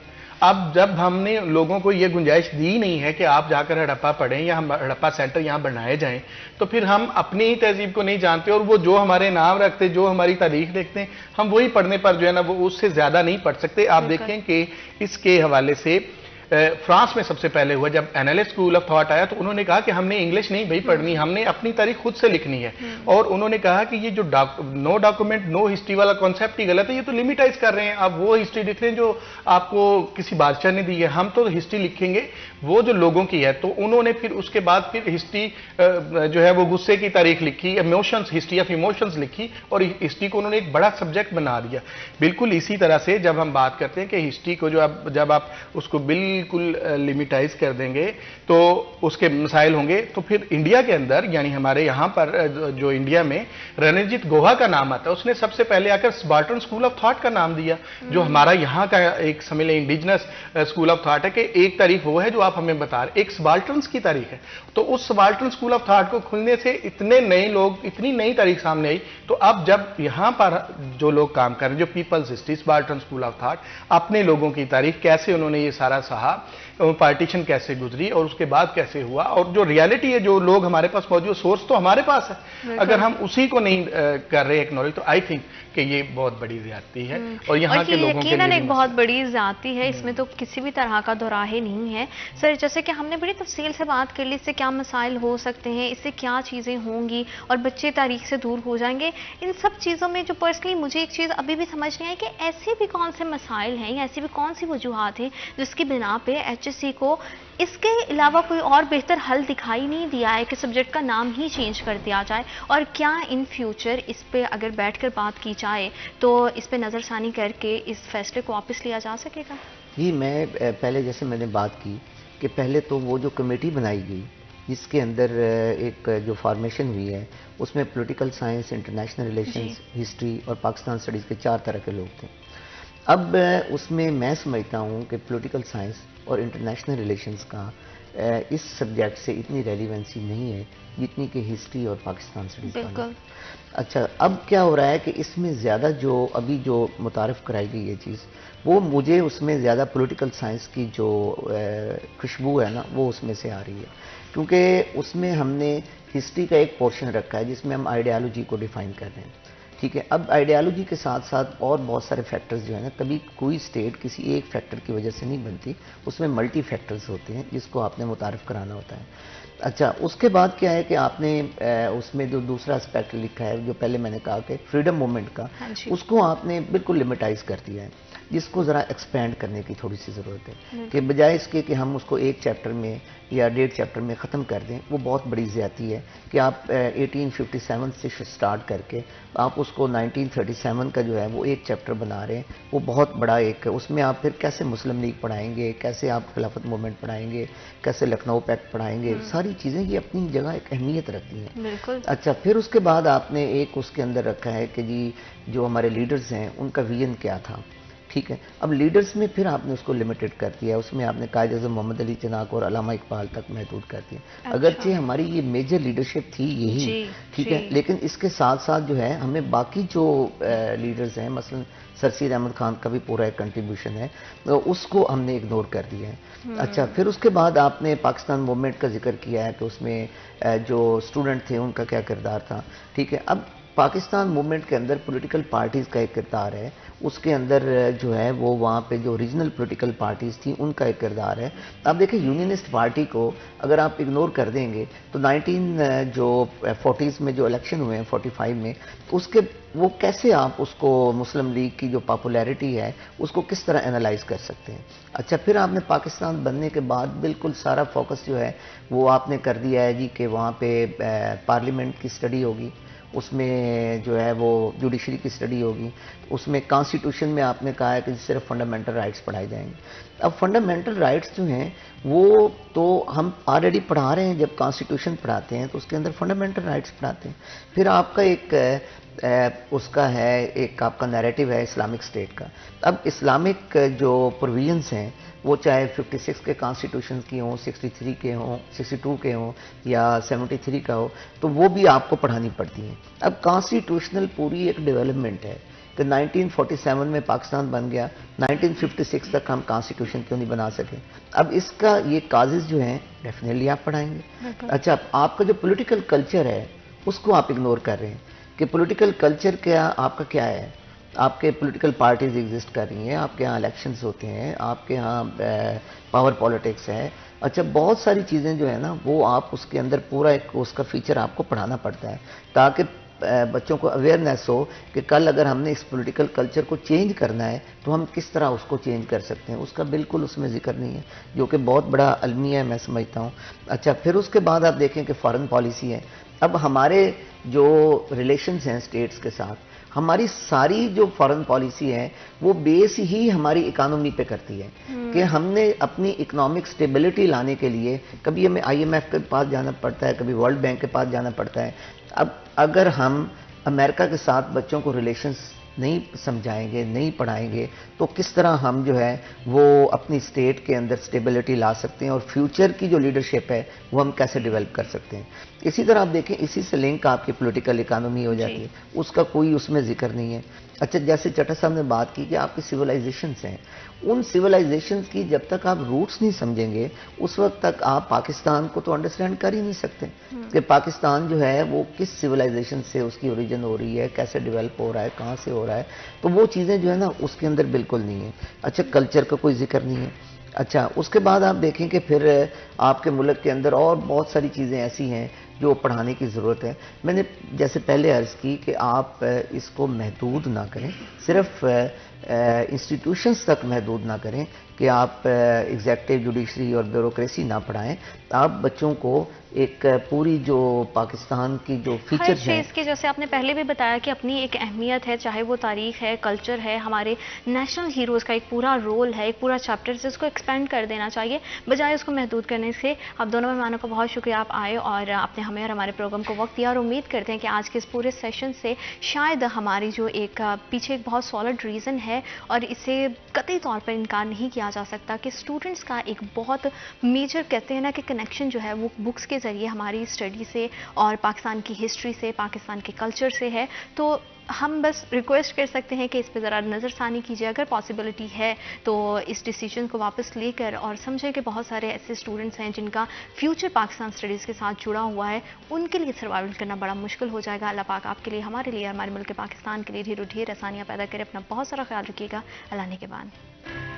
अब जब हमने लोगों को ये गुंजाइश दी नहीं है कि आप जाकर हड़प्पा पढ़ें या हम हड़प्पा सेंटर यहाँ बनाए जाएं, तो फिर हम अपनी ही तहजीब को नहीं जानते, और वो जो हमारे नाम रखते, जो हमारी तारीख देखते हैं, हम वही पढ़ने पर जो है ना वो उससे ज्यादा नहीं पढ़ सकते। आप देखें कि इसके हवाले से फ्रांस में सबसे पहले हुआ, जब एनालिस्ट स्कूल ऑफ थॉट आया तो उन्होंने कहा कि हमने इंग्लिश नहीं भाई पढ़नी, हमने अपनी तारीख खुद से लिखनी है। और उन्होंने कहा कि ये जो नो डॉक्यूमेंट नो हिस्ट्री वाला कॉन्सेप्ट ही गलत है, ये तो लिमिटाइज कर रहे हैं। आप वो हिस्ट्री लिख रहे हैं जो आपको किसी बादशाह ने दी है, हम तो हिस्ट्री लिखेंगे वो जो लोगों की है। तो उन्होंने फिर उसके बाद फिर हिस्ट्री जो है वो गुस्से की तारीख लिखी, इमोशंस, हिस्ट्री ऑफ इमोशंस लिखी, और हिस्ट्री को उन्होंने एक बड़ा सब्जेक्ट बना दिया। बिल्कुल इसी तरह से जब हम बात करते हैं कि हिस्ट्री को जब आप उसको बिल्कुल लिमिटाइज कर देंगे तो उसके मसाइल होंगे, तो फिर इंडिया के अंदर यानी हमारे यहाँ पर जो इंडिया में रणजीत गुहा का नाम आता है, उसने सबसे पहले आकर सबाल्टर्न स्कूल ऑफ थॉट का नाम दिया, जो हमारा यहाँ का एक समझ लें इंडिजिनस स्कूल ऑफ थॉट है कि एक तारीख वो है जो आप हमें बता रहे, एक सबाल्टर्न की तारीख है। तो उस सबाल्टर्न स्कूल ऑफ थॉट को खुलने से इतने नए लोग, इतनी नई तारीख सामने आई। तो अब जब यहाँ पर जो लोग काम कर रहे हैं, जो people's history, subaltern school of thought, अपने लोगों की तारीख कैसे उन्होंने ये सारा सहा, पार्टीशन कैसे गुजरी और उसके बाद कैसे हुआ, और जो रियलिटी है, जो लोग हमारे पास मौजूद, सोर्स तो हमारे पास है, अगर हम उसी को नहीं कर रहे एक्नॉलेज, तो आई थिंक कि ये बहुत बड़ी ज्यादती है और यहाँ के लोगों के लिए एक बहुत बड़ी ज्यादती है। इसमें तो किसी भी तरह का दोराहे नहीं है। सर, जैसे कि हमने बड़ी तफसील से बात कर ली, इससे क्या मसाइल हो सकते हैं, इससे क्या चीज़ें होंगी और बच्चे तारीख से दूर हो जाएंगे, इन सब चीज़ों में जो पर्सनली मुझे एक चीज़ अभी भी समझ नहीं आई कि ऐसे भी कौन से मसाइल हैं या ऐसी भी कौन सी वजूहात हैं जिसकी बिना पे HSC को इसके अलावा कोई और बेहतर हल दिखाई नहीं दिया है कि सब्जेक्ट का नाम ही चेंज कर दिया जाए। और क्या इन फ्यूचर इस पे अगर बैठकर बात की जाए तो इस पे नज़रसानी करके इस फैसले को वापस लिया जा सकेगा? जी, मैं पहले जैसे मैंने बात की कि पहले तो वो जो कमेटी बनाई गई जिसके अंदर एक जो फॉर्मेशन हुई है उसमें political science, international relations, history और पाकिस्तान स्टडीज़ के 4 तरह के लोग थे। अब उसमें मैं समझता हूँ कि पॉलिटिकल साइंस और इंटरनेशनल रिलेशंस का इस सब्जेक्ट से इतनी रेलिवेंसी नहीं है जितनी कि हिस्ट्री और पाकिस्तान स्टडीज़ का। अच्छा, अब क्या हो रहा है कि इसमें ज़्यादा जो अभी जो मुतारिफ कराई गई है चीज़, वो मुझे उसमें ज़्यादा पॉलिटिकल साइंस की जो खुशबू है ना वो उसमें से आ रही है, क्योंकि उसमें हमने हिस्ट्री का एक पोर्शन रखा है जिसमें हम आइडियालॉजी को डिफ़ाइन कर रहे हैं। ठीक है, अब आइडियालॉजी के साथ साथ और बहुत सारे फैक्टर्स जो है ना, कभी कोई स्टेट किसी एक फैक्टर की वजह से नहीं बनती, उसमें मल्टी फैक्टर्स होते हैं जिसको आपने मुतारिफ कराना होता है। अच्छा, उसके बाद क्या है कि आपने उसमें जो दूसरा एस्पेक्ट लिखा है, जो पहले मैंने कहा कि फ्रीडम मूवमेंट का, उसको आपने बिल्कुल लिमिटाइज कर दिया है, जिसको ज़रा एक्सपेंड करने की थोड़ी सी ज़रूरत है कि बजाय इसके कि हम उसको एक चैप्टर में या 1.5 चैप्टर में ख़त्म कर दें, वो बहुत बड़ी ज़्यादती है कि आप 1857 से स्टार्ट करके आप उसको 1937 का जो है वो एक चैप्टर बना रहे हैं। वो बहुत बड़ा एक, उसमें आप फिर कैसे मुस्लिम लीग पढ़ाएंगे, कैसे आप खिलाफत मूवमेंट पढ़ाएंगे, कैसे लखनऊ पैक्ट पढ़ाएंगे, सारी चीज़ें ये अपनी जगह एक अहमियत रखती हैं। बिल्कुल। अच्छा, फिर उसके बाद आपने एक उसके अंदर रखा है कि जी जो हमारे लीडर्स हैं उनका विजन क्या था। ठीक है, अब लीडर्स में फिर आपने उसको लिमिटेड कर दिया, उसमें आपने कायद-ए-आज़म मोहम्मद अली जिन्ना और अल्लामा इकबाल तक महदूद कर दिया। अच्छा। अगरचे हमारी ये मेजर लीडरशिप थी यही, ठीक है, लेकिन इसके साथ साथ जो है हमें बाकी जो लीडर्स हैं, मसलन सर सैयद अहमद खान का भी पूरा एक कंट्रीब्यूशन है, तो उसको हमने इग्नोर कर दिया है। अच्छा, फिर उसके बाद आपने पाकिस्तान मूवमेंट का जिक्र किया है कि उसमें जो स्टूडेंट थे उनका क्या किरदार था। ठीक है, अब पाकिस्तान मूवमेंट के अंदर पॉलिटिकल पार्टीज़ का एक किरदार है, उसके अंदर जो है वो वहाँ पे जो रीजनल पॉलिटिकल पार्टीज़ थी उनका एक किरदार है। अब देखिए, यूनियनिस्ट पार्टी को अगर आप इग्नोर कर देंगे तो 1940s में जो इलेक्शन हुए हैं 45 में, तो उसके वो कैसे आप उसको मुस्लिम लीग की जो पॉपुलैरिटी है उसको किस तरह एनालाइज कर सकते हैं। अच्छा, फिर आपने पाकिस्तान बनने के बाद बिल्कुल सारा फोकस जो है वो आपने कर दिया है जी कि वहाँ पे पार्लियामेंट की स्टडी होगी, उसमें जो है वो जुडिशरी की स्टडी होगी, उसमें कॉन्स्टिट्यूशन में आपने कहा है कि सिर्फ फंडामेंटल राइट्स पढ़ाए जाएंगे। अब फंडामेंटल राइट्स जो हैं वो तो हम ऑलरेडी पढ़ा रहे हैं, जब कॉन्स्टिट्यूशन पढ़ाते हैं तो उसके अंदर फंडामेंटल राइट्स पढ़ाते हैं। फिर आपका एक उसका है, एक आपका नैरेटिव है इस्लामिक स्टेट का। अब इस्लामिक जो प्रोविजंस हैं वो चाहे 56 के कॉन्स्टिट्यूशन की हों, 63 के हों, 62 के हों या 73 का हो, तो वो भी आपको पढ़ानी पड़ती हैं। अब कॉन्स्टिट्यूशनल पूरी एक डेवलपमेंट है कि 1947 में पाकिस्तान बन गया, 1956 तक हम कॉन्स्टिट्यूशन क्यों नहीं बना सके। अब इसका ये काजेज जो हैं डेफिनेटली आप पढ़ाएंगे। अच्छा, आपका जो पॉलिटिकल कल्चर है उसको आप इग्नोर कर रहे हैं कि पॉलिटिकल कल्चर क्या आपका क्या है। आपके पॉलिटिकल पार्टीज एग्जिस्ट कर रही हैं, आपके यहाँ इलेक्शंस होते हैं, आपके यहाँ पावर पॉलिटिक्स है। अच्छा, बहुत सारी चीज़ें जो है ना वो आप उसके अंदर पूरा एक उसका फीचर आपको पढ़ाना पड़ता है ताकि बच्चों को अवेयरनेस हो कि कल अगर हमने इस पॉलिटिकल कल्चर को चेंज करना है तो हम किस तरह उसको चेंज कर सकते हैं। उसका बिल्कुल उसमें जिक्र नहीं है, जो कि बहुत बड़ा अलमिया है, मैं समझता हूँ। अच्छा, फिर उसके बाद आप देखें कि फॉरेन पॉलिसी है। अब हमारे जो रिलेशंस हैं स्टेट्स के साथ, हमारी सारी जो फॉरेन पॉलिसी है वो बेस ही हमारी इकोनॉमी पे करती है कि हमने अपनी इकोनॉमिक स्टेबिलिटी लाने के लिए कभी हमें IMF के पास जाना पड़ता है, कभी वर्ल्ड बैंक के पास जाना पड़ता है। अब अगर हम अमेरिका के साथ बच्चों को रिलेशंस नहीं समझाएंगे, नहीं पढ़ाएंगे, तो किस तरह हम जो है वो अपनी स्टेट के अंदर स्टेबिलिटी ला सकते हैं और फ्यूचर की जो लीडरशिप है वो हम कैसे डेवलप कर सकते हैं। इसी तरह आप देखें, इसी से लिंक आपकी पॉलिटिकल इकोनॉमी हो जाती है, उसका कोई उसमें जिक्र नहीं है। अच्छा, जैसे चट्टा साहब ने बात की कि आपकी सिविलाइजेशंस हैं, उन सिविलाइजेशंस की जब तक आप रूट्स नहीं समझेंगे उस वक्त तक आप पाकिस्तान को तो अंडरस्टैंड कर ही नहीं सकते कि पाकिस्तान जो है वो किस सिविलाइजेशन से उसकी ओरिजिन हो रही है, कैसे डेवलप हो रहा है, कहाँ से हो रहा है। तो वो चीज़ें जो है ना उसके अंदर बिल्कुल नहीं है। अच्छा, कल्चर का कोई जिक्र नहीं है। अच्छा, उसके बाद आप देखें कि फिर आपके मुल्क के अंदर और बहुत सारी चीज़ें ऐसी हैं जो पढ़ाने की ज़रूरत है। मैंने जैसे पहले अर्ज़ की कि आप इसको महदूद ना करें, सिर्फ इंस्टीट्यूशंस तक महदूद ना करें कि आप एग्जेक्टिव, जुडिशरी और ब्यूरोक्रेसी ना पढ़ाएं। आप बच्चों को एक पूरी जो पाकिस्तान की जो फीचर्स हैं, इसके जैसे आपने पहले भी बताया कि अपनी एक अहमियत है, चाहे वो तारीख है, कल्चर है, हमारे नेशनल हीरोज़ का एक पूरा रोल है, एक पूरा चैप्टर है, उसको एक्सपेंड कर देना चाहिए बजाय उसको महदूद करने से। आप दोनों मेहमानों का बहुत शुक्रिया, आप आए और आपने हमें और हमारे प्रोग्राम को वक्त दिया, और उम्मीद करते हैं कि आज के इस पूरे सेशन से शायद हमारी जो एक पीछे एक बहुत सॉलिड रीज़न है और इसे कतई तौर पर इनकार नहीं किया जा सकता कि स्टूडेंट्स का एक बहुत मेजर कहते हैं ना कि कनेक्शन जो है वो बुक्स के ज़रिए हमारी स्टडी से और पाकिस्तान की हिस्ट्री से, पाकिस्तान के कल्चर से है। तो हम बस रिक्वेस्ट कर सकते हैं कि इस पर ज़रा नज़रसानी कीजिए, अगर पॉसिबिलिटी है तो इस डिसीजन को वापस लेकर, और समझें कि बहुत सारे ऐसे स्टूडेंट्स हैं जिनका फ्यूचर पाकिस्तान स्टडीज़ के साथ जुड़ा हुआ है, उनके लिए सर्वाइवल करना बड़ा मुश्किल हो जाएगा। अल्लाह पाक आपके लिए, हमारे लिए, हमारे मुल्क पाकिस्तान के लिए ढेरों ढेर आसानियाँ पैदा करें। अपना बहुत सारा ख्याल रखिएगा। अल्लाह ने के बाद।